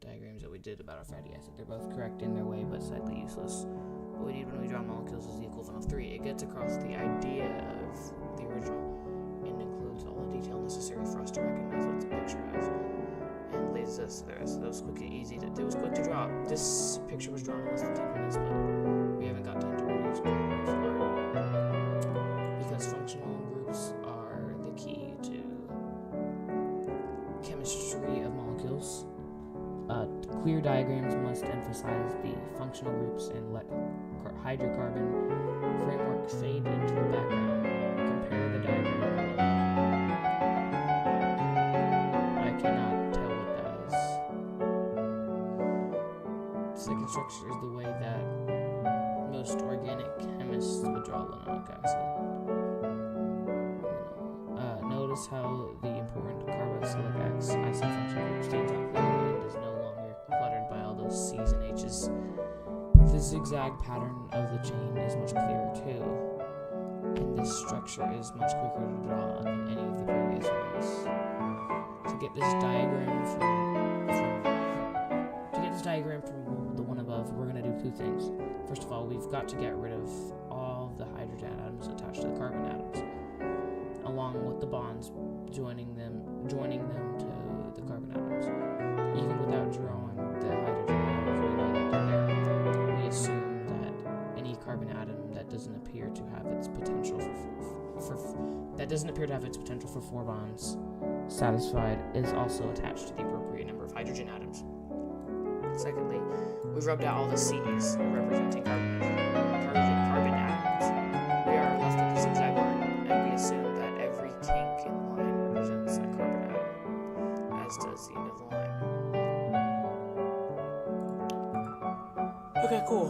Diagrams that we did about our fatty acid, they're both correct in their way, but slightly useless. What we need when we draw molecules is the equivalent of 3. It gets across the idea of the original and includes all the detail necessary for us to recognize what the picture of, and leads us to the rest. It was quick to draw. This picture was drawn in less than 10 minutes, but we haven't got time to reduce groups because functional groups are the key to chemistry of molecules. Clear diagrams must emphasize the functional groups and let hydrocarbon framework fade into the background. Compare the diagram below. I cannot tell what that is. Second structure is the way that most organic chemists would draw linoleic acid. Notice how the important carboxylic acid function group stands out clearly and is no longer cluttered by all those C's and H's. The zigzag pattern of the chain is much clearer too, and this structure is much quicker to draw than any of the previous ones. To get this diagram from the one above, we're going to do two things. First of all, we've got to get rid of all the hydrogen atoms attached to the carbon atoms, along with the bonds joining them to the carbon atoms. Even without drawing the hydrogen atoms, we know that they're there. We assume that any carbon atom that doesn't appear to have its potential for 4 bonds satisfied is also attached to the appropriate number of hydrogen atoms. Secondly, we've rubbed out all the C's representing carbon atoms. We are left with the zigzag line, and we assume that every kink in the line represents a carbon atom, as does the end of the line. Okay, cool.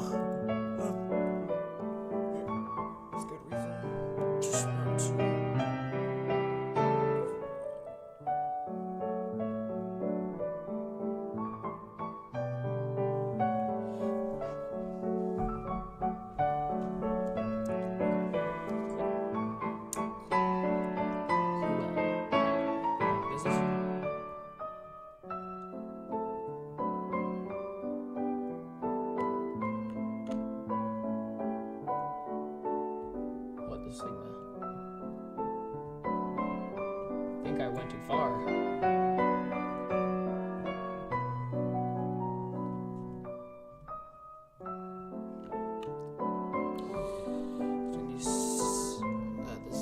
That's good reason. Just want to... Sigma. I think I went too far. Between these, this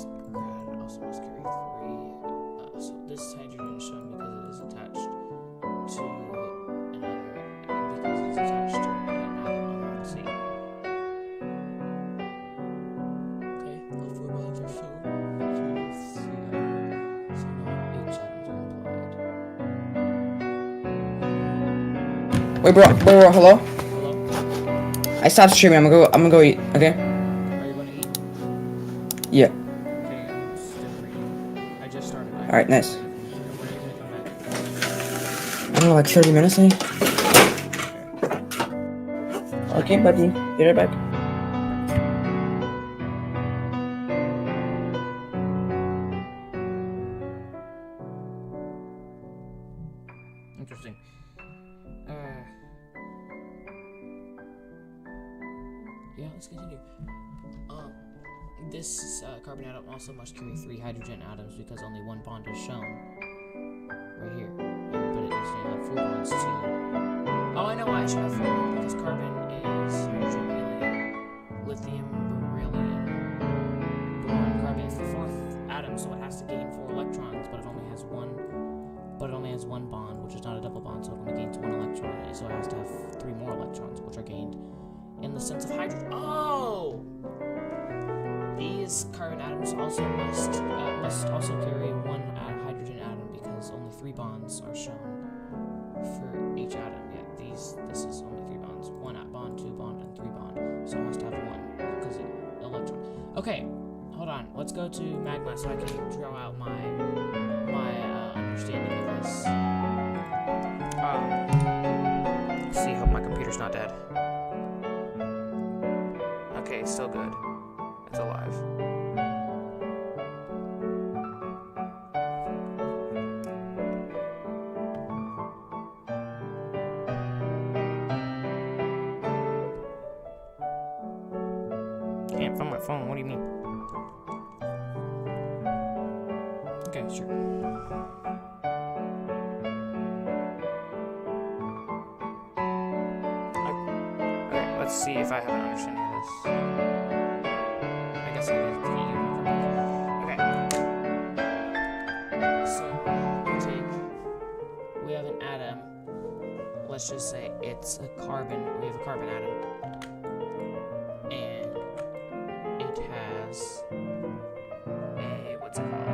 Wait, bro, hello? Hello? I stopped streaming. I'm gonna go eat. Okay? Are you gonna eat? Yeah. Okay, I'm still reading. I just started. All right, nice. When are you gonna come back? I don't know, like 30 minutes, I think. Okay, buddy. Be right back. Interesting. Yeah, let's continue. This carbon atom also must carry 3 hydrogen atoms because only one bond is shown. Right here. But it needs to have 4 bonds too. Oh, I know why it should have 4 bonds, because carbon is hydrogen, helium, lithium, beryllium, boron. Carbon is the 4th atom, so it has to gain 4 electrons, but it only has one bond, which is not a double bond, so it only gains 1 electron, so it has to have 3 more electrons, which are gained in the sense of hydrogen. Oh! These carbon atoms also must also carry 1 hydrogen atom because only 3 bonds are shown for each atom. Yeah, this is only 3 bonds. 1 bond, 2 bond, and 3 bond. So it has to have 1 because it electron. Okay, hold on. Let's go to magma so I can draw out my understanding of this. Let's see. Hope my computer's not dead. Okay, it's still good. It's alive. Can't find my phone. What do you mean? Okay, sure. Okay, let's see if I have an understanding of this. I guess I can okay. So we have an atom. Let's just say it's a carbon. We have a carbon atom. And it has a, what's it called?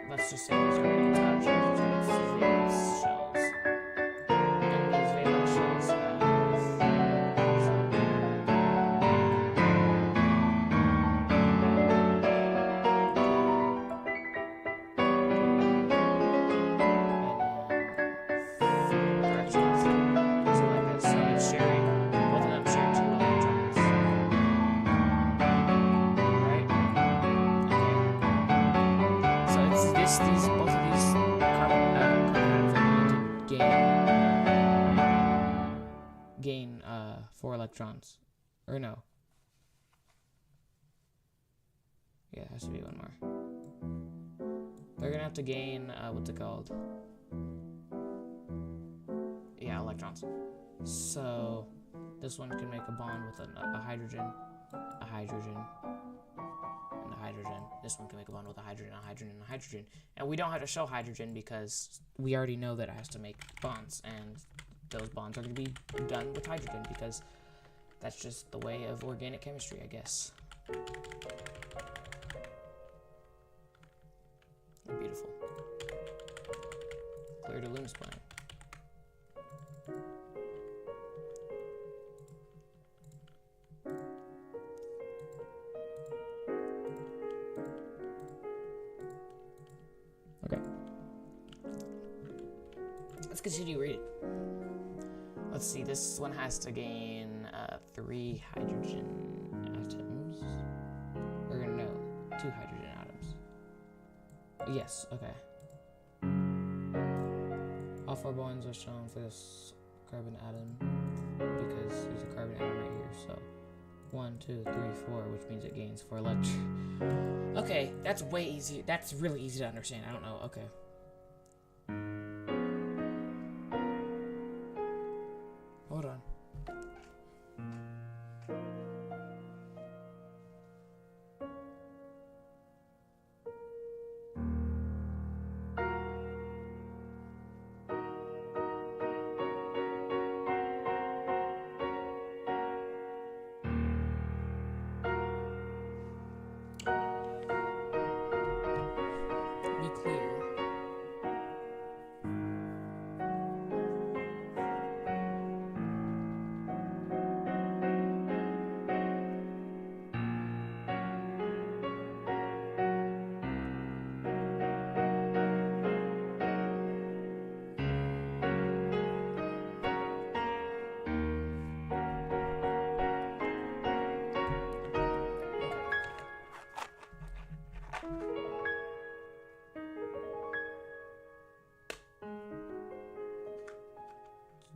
Let's just say these are its valence shells. And these valence shells have so like this. So it's sharing, both of them share 2 electrons. Right? Okay. So it's both of these carbon atoms are going to gain 4 electrons. Or no. Yeah, it has to be 1 more. They're gonna have to gain what's it called? Yeah, electrons. So this one can make a bond with a hydrogen, a hydrogen, and a hydrogen. This one can make a bond with a hydrogen, a hydrogen, and a hydrogen. And we don't have to show hydrogen because we already know that it has to make bonds, and those bonds are going to be done with hydrogen because that's just the way of organic chemistry, I guess. Beautiful. Clear to Loom's plan. Okay. Let's continue reading. Let's see, this one has to gain 3 hydrogen atoms. Or no, 2 hydrogen atoms. Yes, okay. All 4 bonds are shown for this carbon atom because there's a carbon atom right here, so 1, 2, 3, 4, which means it gains 4 electrons. Okay, that's way easy. That's really easy to understand. I don't know. Okay. Hold on.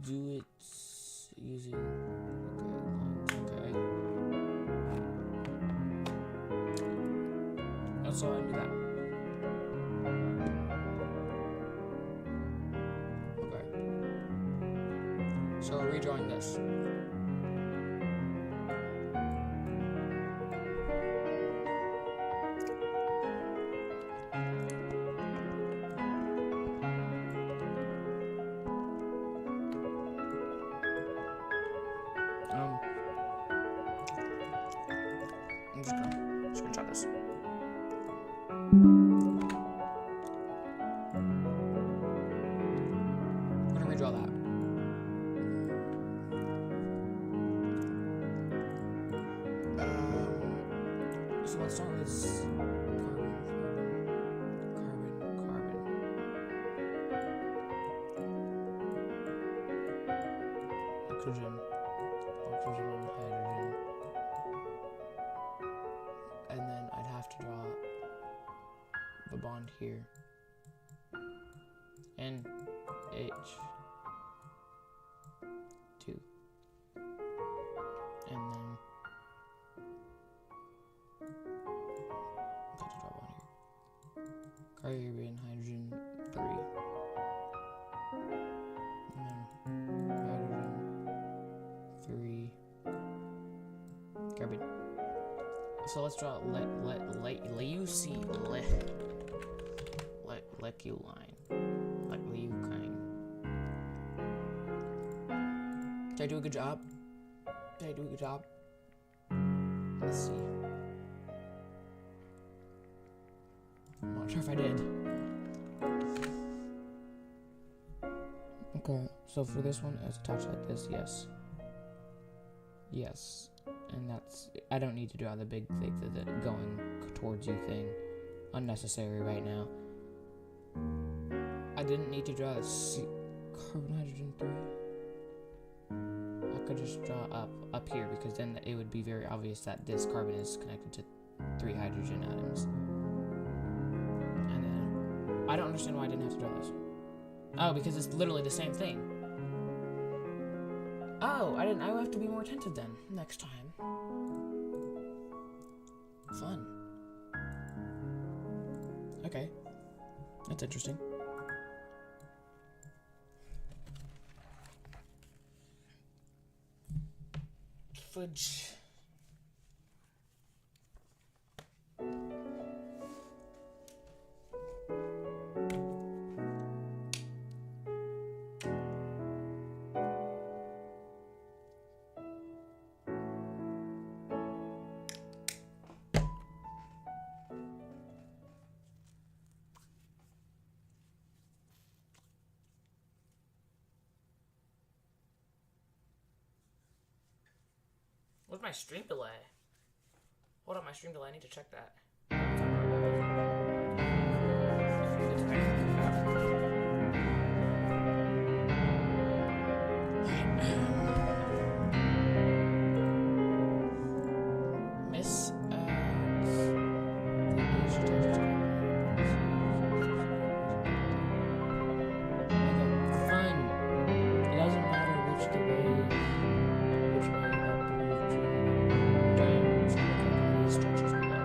do it using. Okay. So I do that. Okay. So we're redrawing this. I'm just gonna screenshot this. I'm gonna redraw that. So let's start with carbon. Oxygen and hydrogen. And then I'd have to draw the bond here. NH2. And then I'd have to draw one here. Carbon, hydrogen, 3. And then hydrogen, 3. Carbon. So let's draw Leucine line. Leucine. Did I do a good job? Let's see. I'm not sure if I did. Okay, so for this one, it's attached like this, yes. Yes. And that's, I don't need to draw the big thing, the going towards you thing. Unnecessary right now. I didn't need to draw the carbon, hydrogen, 3. I could just draw up here, because then it would be very obvious that this carbon is connected to 3 hydrogen atoms. And then, I don't understand why I didn't have to draw this. Oh, because it's literally the same thing. Oh, I will have to be more attentive then, next time. Fun. Okay. That's interesting. Fudge. What's my stream delay? Hold on, my stream delay. I need to check that. Miss fun. It doesn't matter which way. Structures below.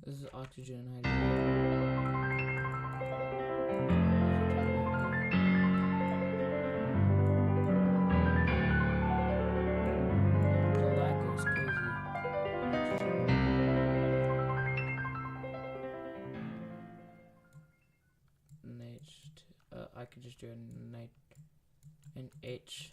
This is oxygen and hydrogen. The lag goes crazy. I could just do an H2.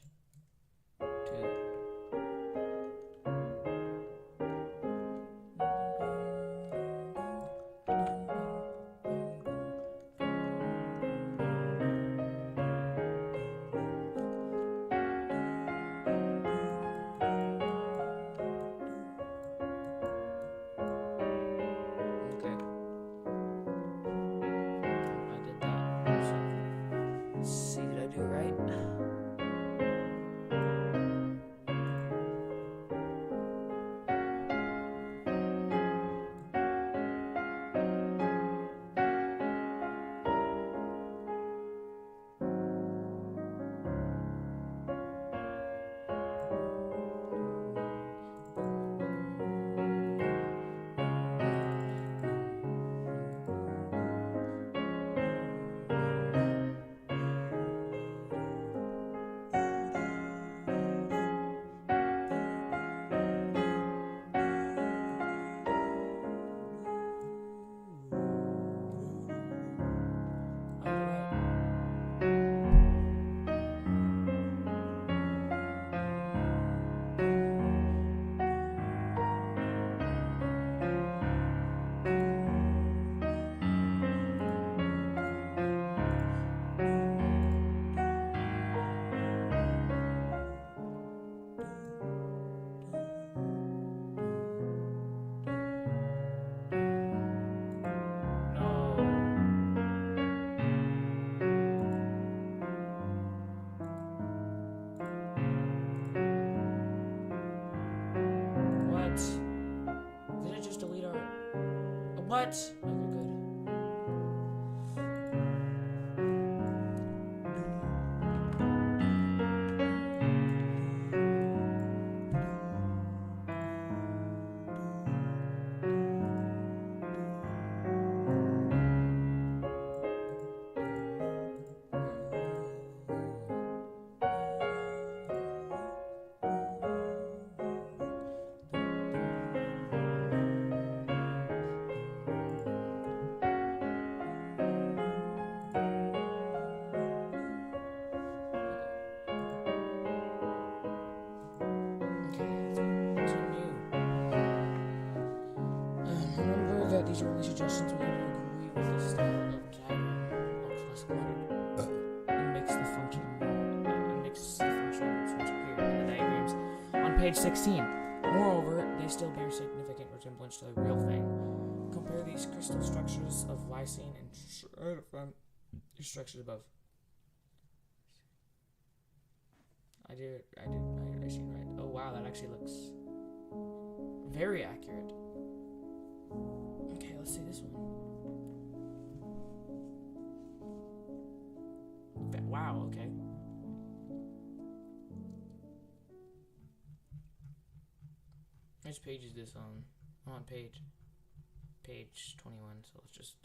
What? Okay, good. These are only suggestions. We have to agree with the style of diagram. Looks less cluttered. It makes the function much clearer in the diagrams on page 16. Moreover, they still bear significant resemblance to the real thing. Compare these crystal structures of lysine and from structures above. I see right. Oh wow, that actually looks very accurate. Okay, let's see this one. Wow, okay. Which page is this on? I'm on page 21, so let's just...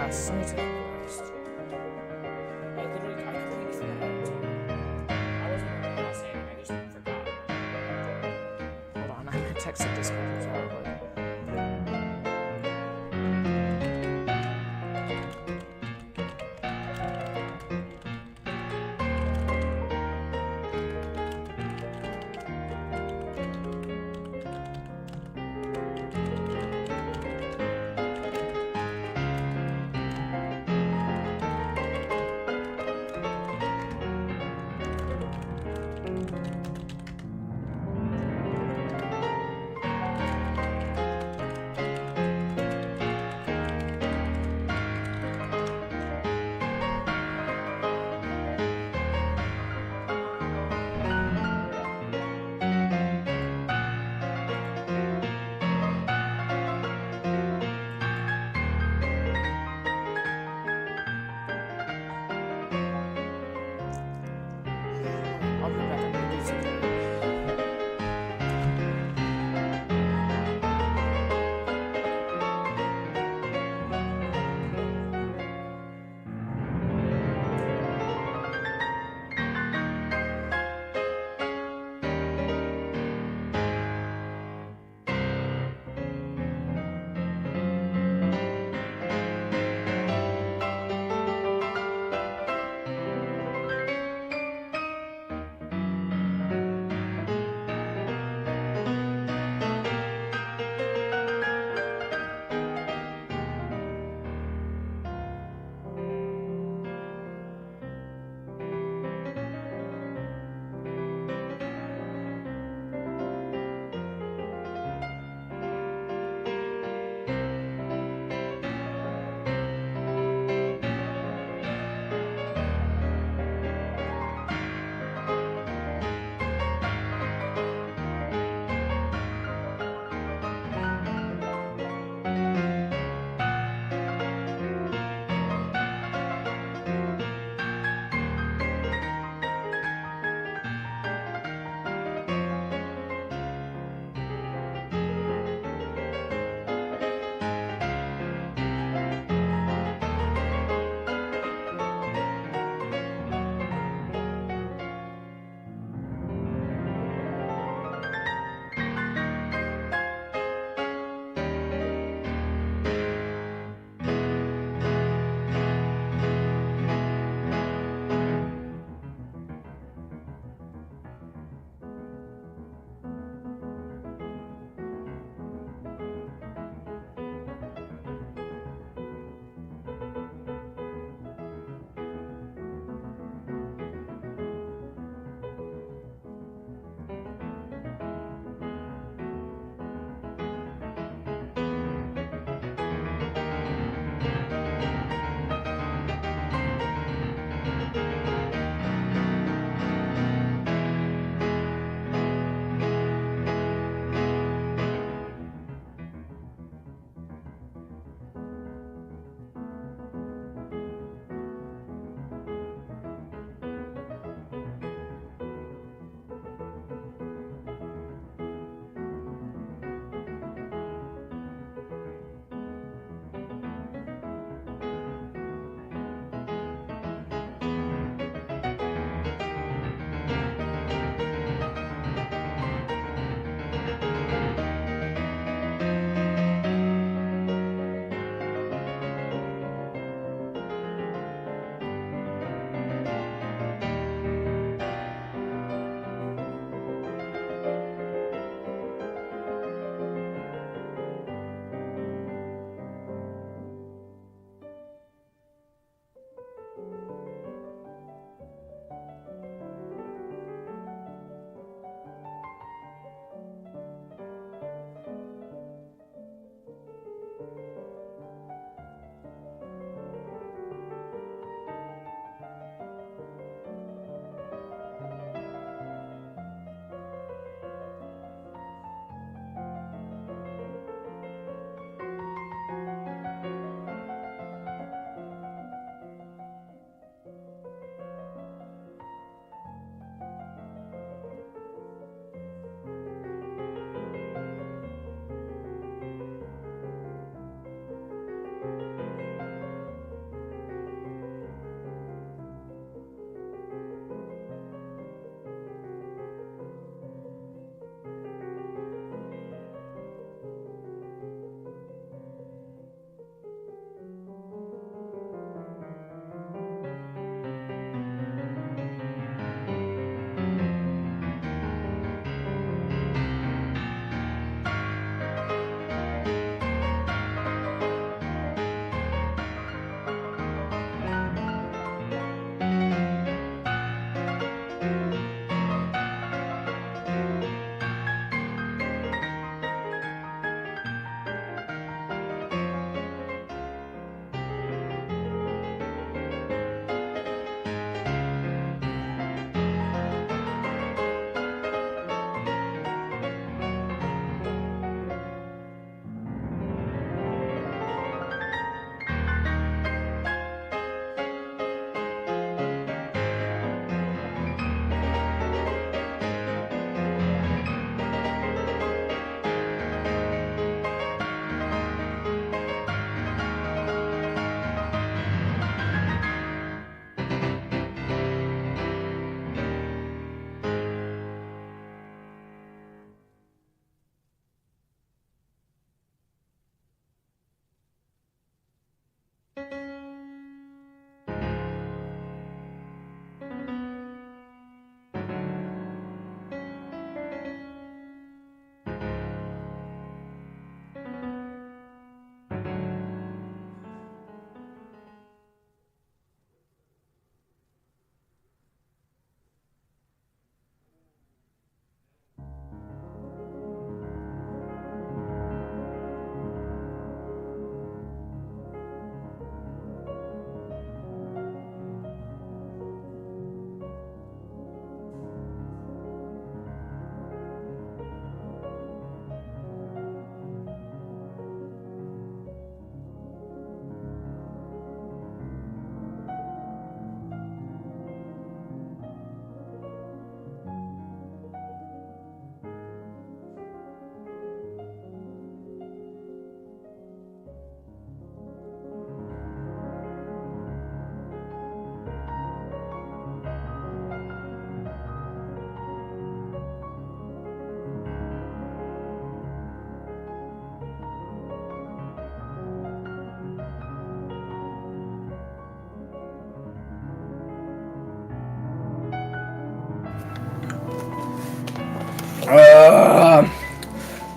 got scientificalized. I completely forgot too. I wasn't really gonna say anything, I just forgot. Hold on, I'm gonna text the Discord as well real quick.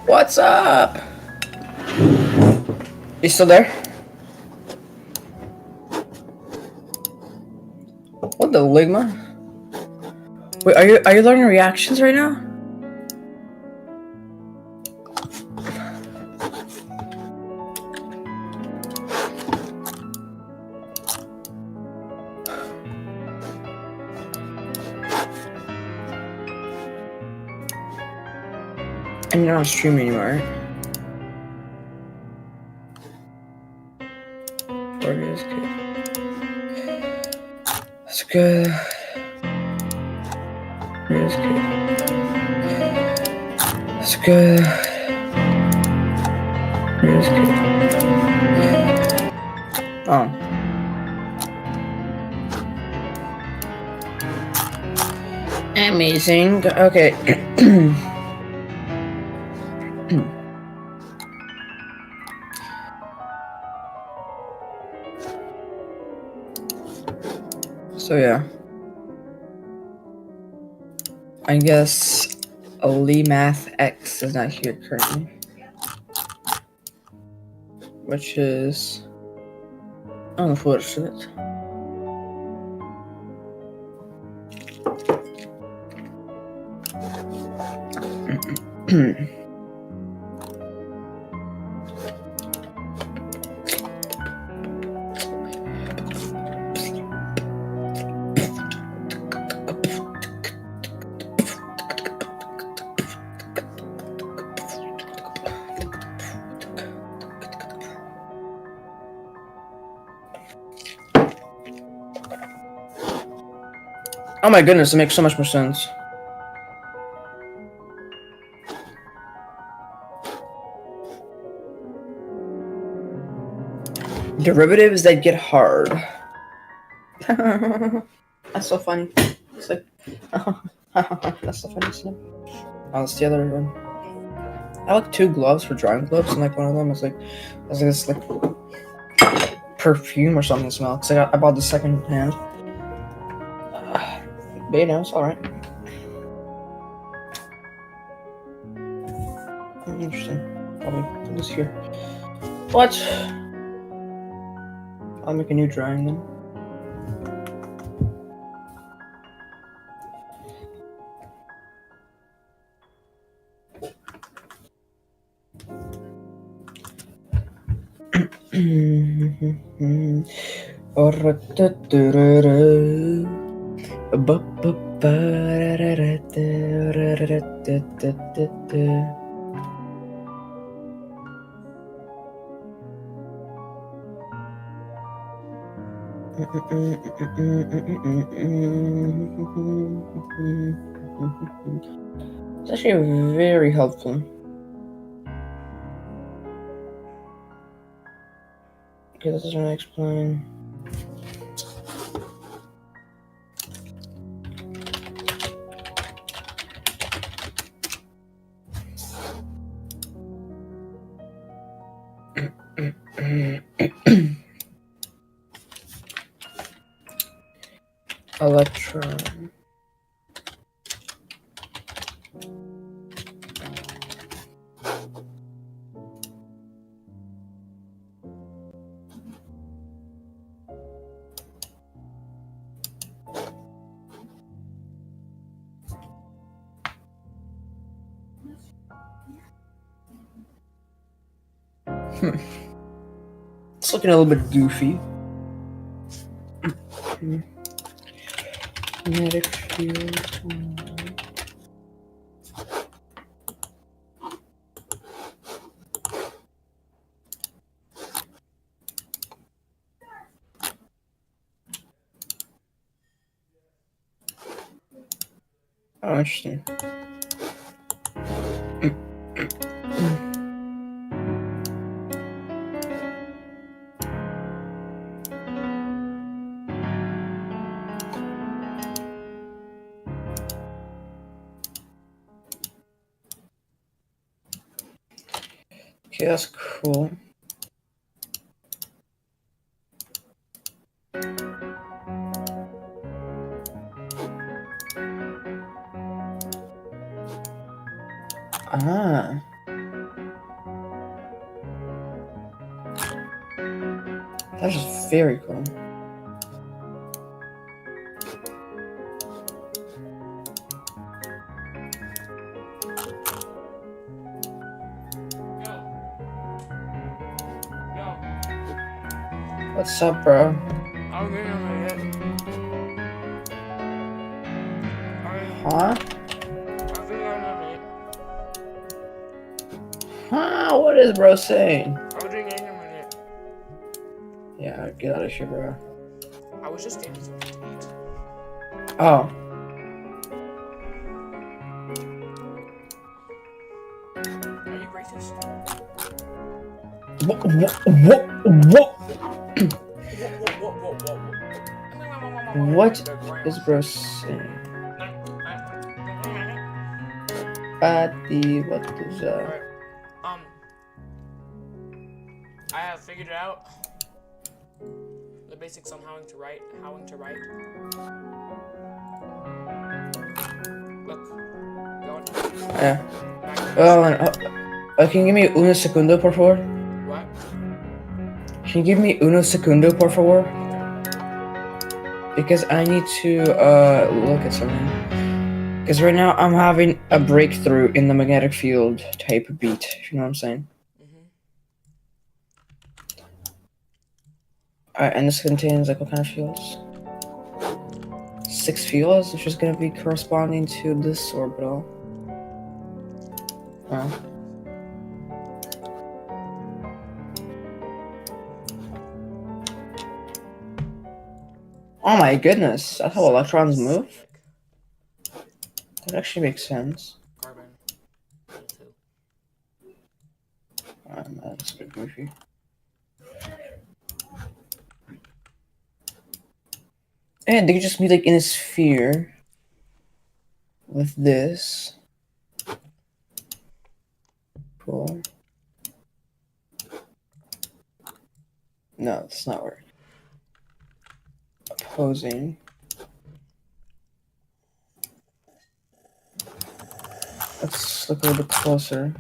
What's up? You still there? What the ligma? Wait, are you learning reactions right now? And you're not streaming anymore, right? That's good. That's good. That's good. That's good. Oh. Amazing. Okay. So yeah. I guess Ali Math X is not here currently. Which is unfortunate. Oh my goodness, it makes so much more sense. Derivatives that get hard. That's so funny. It's like, that's so funny. Oh, that's the other one. I like 2 gloves for drawing gloves, and like one of them is like, this like perfume or something to smell. Cause I bought the second hand. But you know, it's alright. Interesting. Probably put this here. What? I'll make a new drawing then. It's actually very helpful. Okay, this doesn't really explain. Electron. It's looking a little bit goofy. Magnetic field. Oh, interesting. Okay, that's cool. That's just very cool. What's up, bro? Huh? Huh? What is bro saying? Yeah, get out of here, bro. I was just getting something to eat. Oh. Are you racist? What is bro saying? Patty, what is that? Alright, I have figured it out. The basics on how to write. Look, go on. Yeah. Can you give me uno segundo, por favor? What? Can you give me uno segundo, por favor? Because I need to look at something. Because right now I'm having a breakthrough in the magnetic field type beat. If you know what I'm saying. Alright, and this contains like what kind of fields? 6 fields, which is gonna be corresponding to this orbital. Oh my goodness, that's how electrons move? That actually makes sense. Carbon. That's a bit goofy. And they could just be like in a sphere with this. Cool. No, it's not working. Opposing. Let's look a little bit closer.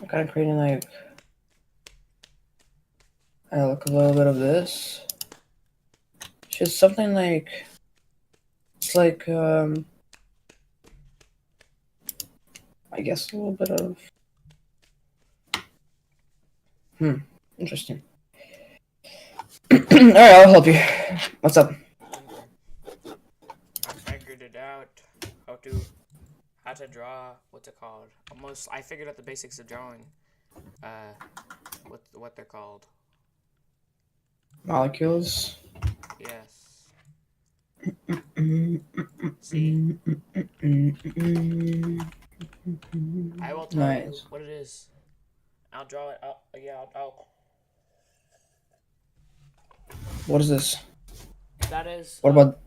I'm kind of creating like. I look a little bit of this. Just something like. It's like I guess a little bit of. Interesting. Alright, I'll help you. What's up? I figured it out. How to draw. What's it called? I figured out the basics of drawing. What they're called. Molecules. Yes. See? I will tell you what it is. I'll draw it. I'll. What is this? That is. What about?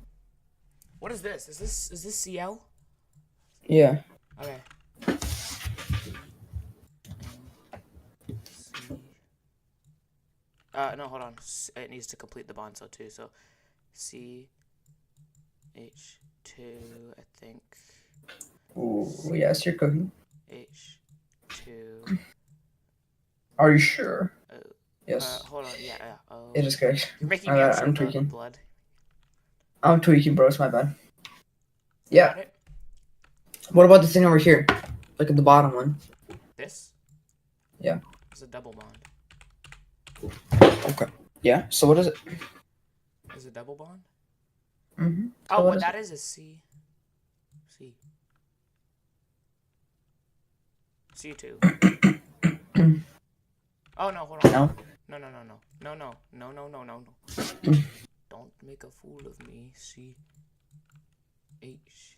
What is this? Is this CL? Yeah. Okay. No, hold on. It needs to complete the bond cell too. So, CH2, I think. Oh yes, you're cooking. H2. Are you sure? Yes. Hold on. Yeah. It is correct. You're making me upset. I'm tweaking. Blood. I'm tweaking, bro. It's my bad. Yeah. Got it? What about the thing over here? Like at the bottom one. This? Yeah. It's a double bond. Okay. Yeah. So what is it? Is it a double bond? Mm-hmm. So Oh, what that is C. C. C2. Oh no, hold on. No. No. Don't make a fool of me. C. H.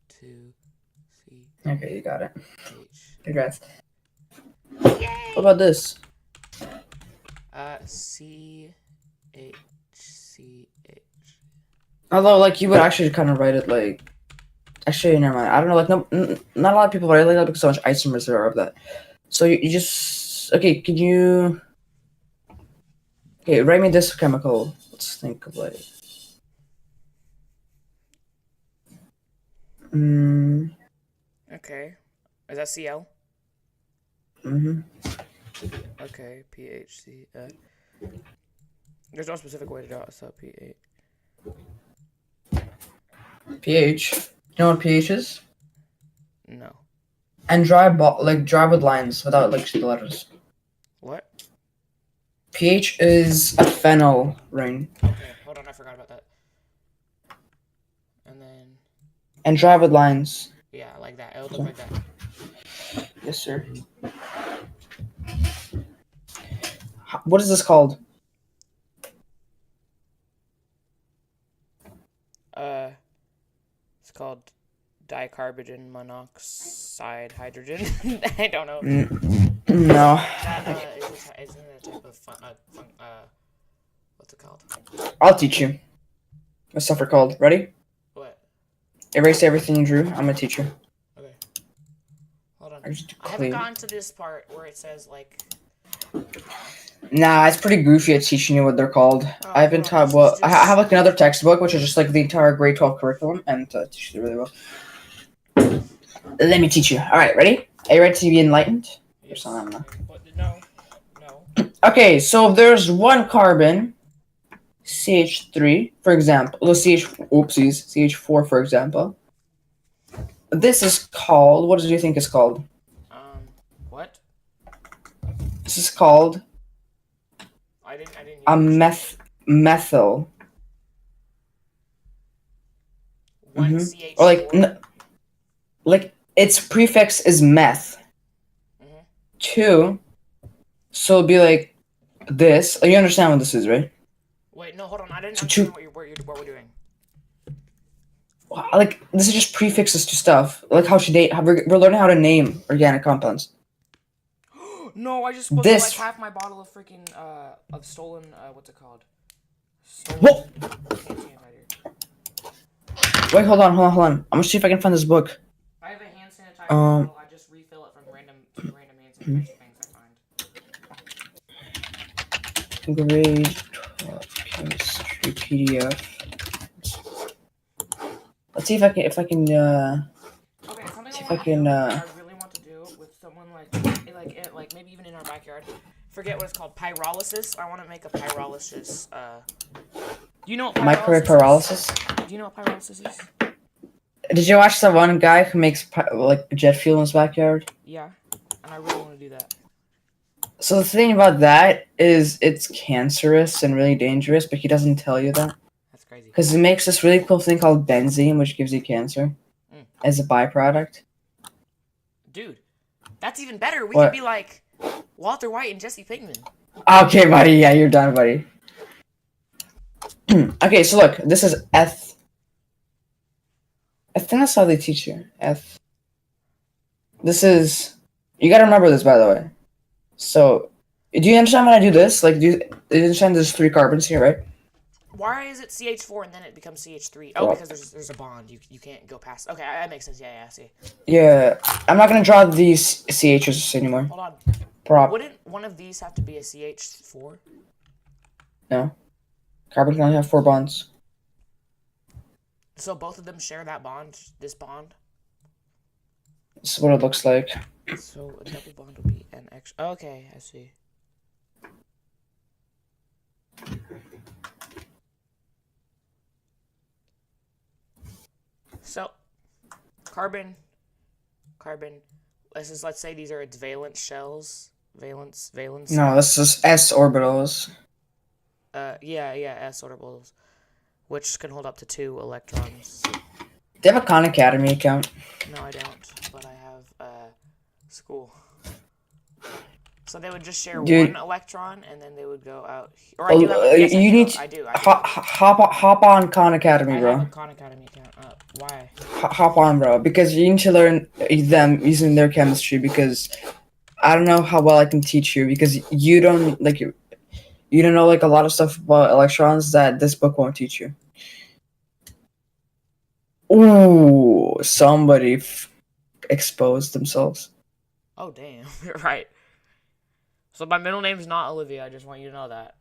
2. C. Okay, you got it. H. Congrats. Yay! What about this? C. H. C. H. Although, like, you would actually kind of write it like. Actually, never mind. I don't know. Like, not a lot of people write it like that because so much isomers there are of that. So you just okay. Can you? Okay, write me this chemical. Let's think of like. Okay. Is that CL? Mm-hmm. Okay, PHC. There's no specific way to draw it, so P8. pH. You know what pH is? No. And draw with lines without like the letters. What? pH is a phenyl ring. Okay, hold on, I forgot about that. And then... And draw with lines. Yeah, like that. It'll look like that. Yes, sir. What is this called? It's called dicarbonate monoxide hydrogen. I don't know. No. Isn't it a type of what's it called? I'll teach you. What's suffer called? Ready? What? Erase everything you drew. I'm gonna teach you. Okay. Hold on. I haven't gotten to this part where it says like. Nah, it's pretty goofy at teaching you what they're called. I haven't taught well. I have like another textbook, which is just like the entire grade 12 curriculum, and teach you really well. Let me teach you. All right, ready? Are you ready to be enlightened? Yes. No. Okay, so if there's one carbon, CH3, for example. CH4, for example. This is called. What do you think it's called? What? This is called. I didn't. A methyl. One CH4. Or like its prefix is meth. Mm-hmm. 2. So it'd be like this. You understand what this is, right? Wait, no, hold on. I didn't understand what we're doing. Like this is just prefixes to stuff. Like we're learning how to name organic compounds. No, I just spoke like half my bottle of freaking of stolen what's it called? Whoa! Wait, hold on. I'm gonna see if I can find this book. I have a hand sanitizer bottle. I just refill it from random hand sanitizer things I find. Grade 12 chemistry PDF. Let's see if I can. Okay, something I really want to do with someone like maybe even in our backyard. Forget what it's called. Pyrolysis. I want to make a pyrolysis. Do you know what pyrolysis microwave pyrolysis? Do you know what pyrolysis is? Did you watch the one guy who makes like jet fuel in his backyard? Yeah, and I really want to do that. So the thing about that is it's cancerous and really dangerous, but he doesn't tell you that. That's crazy. Because it makes this really cool thing called benzene, which gives you cancer as a byproduct. Dude, that's even better. We could be like Walter White and Jesse Pinkman. Okay, buddy. Yeah, you're done, buddy. Okay, so look. This is F. I think that's how they teach you. F. This is... You gotta remember this, by the way. So, do you understand when I do this? Like, do you understand there's 3 carbons here, right? Why is it CH4 and then it becomes CH3? Oh, because there's a bond. You can't go past. Okay, that makes sense. Yeah, I see. Yeah, I'm not gonna draw these CHs anymore. Hold on. Wouldn't one of these have to be a CH4? No. Carbon can only have 4 bonds. So both of them share that bond, this bond? This is what it looks like. So a double bond would be an extra. Okay, I see. So, carbon. Let's say these are its valence shells. Valence. No, this is s orbitals. Yeah, s orbitals, which can hold up to 2 electrons. Do you have a Khan Academy account? No, I don't, but I have school. So they would just share 1 electron, and then they would go out. Or I do have. I do. Hop on Khan Academy, bro. I have a Khan Academy account. Why? Hop on, bro. Because you need to learn them using their chemistry. Because I don't know how well I can teach you. Because you don't you don't know like a lot of stuff about electrons that this book won't teach you. Ooh, somebody exposed themselves. Oh damn! Right. So my middle name's not Olivia. I just want you to know that.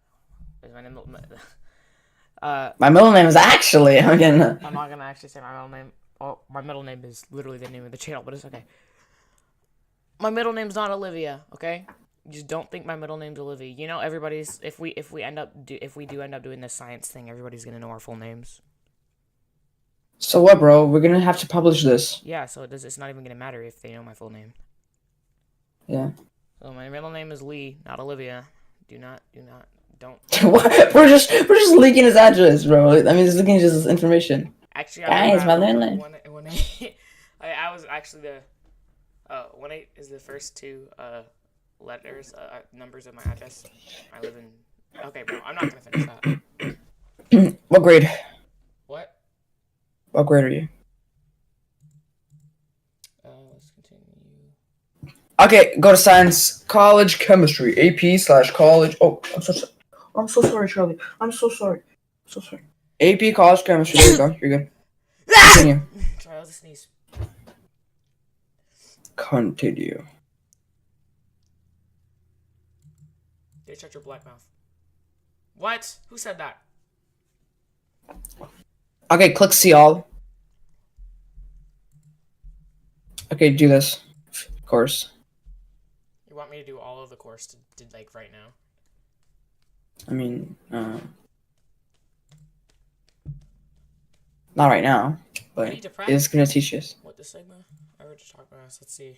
My middle name is actually. I'm not gonna actually say my middle name. Oh, my middle name is literally the name of the channel, but it's okay. My middle name's not Olivia, okay? Just don't think my middle name's Olivia. You know, everybody's if we do end up doing this science thing, everybody's gonna know our full names. So what, bro? We're gonna have to publish this. Yeah, so it's not even gonna matter if they know my full name. Yeah. So my middle name is Lee, not Olivia. Don't. we're just leaking his address, bro. I mean, just leaking his information. Actually, Guys, my middle name. I was actually the 1-8 is the first two letters numbers of my address. I live in. Okay, bro, I'm not gonna finish that. What grade? What? What grade are you? Let's continue. Okay, go to science, college, chemistry, AP/college. Oh, I'm so sorry, Charlie. I'm so sorry. AP, college, chemistry. There you go. You're good. Continue. Sorry, I was a sneeze. Continue. They shut your black mouth. What? Who said that? Okay, click see all. Okay, do this. Of course. You want me to do all of the course to like right now? I mean, not right now, but it's gonna teach us. What the sigma? I already talked about this. Let's see.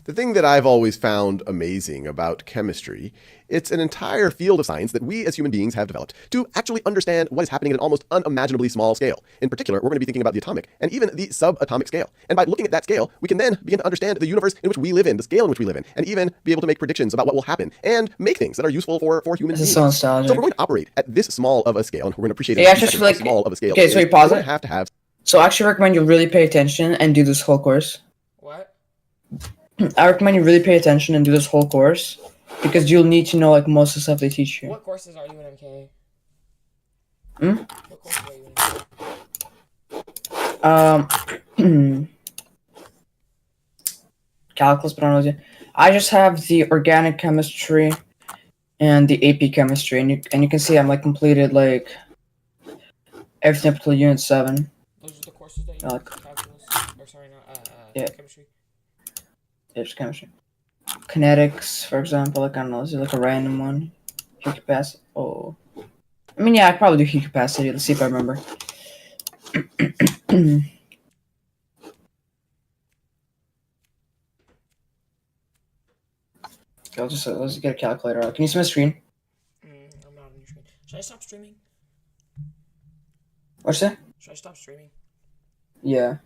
The thing that I've always found amazing about chemistry, it's an entire field of science that we as human beings have developed to actually understand what is happening at an almost unimaginably small scale. In particular, we're going to be thinking about the atomic and even the subatomic scale. And by looking at that scale, we can then begin to understand the universe in which we live in, the scale in which we live in, and even be able to make predictions about what will happen and make things that are useful for human beings. This is so nostalgic. So we're going to operate at this small of a scale, and we're going to appreciate Yeah, just like small of a scale. Okay, so you pause it. Have to have. So I actually recommend you really pay attention and do this whole course. What? I recommend you really pay attention and do this whole course because you'll need to know like most of the stuff they teach you. What courses are you in MK? What courses are you in? Calculus, but I don't know. I just have the organic chemistry and the AP chemistry, and you can see I'm like completed like everything up to unit 7. Those are the courses that you Like, calculus. Or sorry, not yeah. Chemistry. It's chemistry. Kinetics, for example, like I don't know, this is like a random one. Heat capacity. Oh, I mean, yeah, I could probably do heat capacity. Let's see if I remember. Okay, let's get a calculator out. Can you see my screen? I'm not on your screen. Should I stop streaming? What's that? Should I stop streaming? Yeah.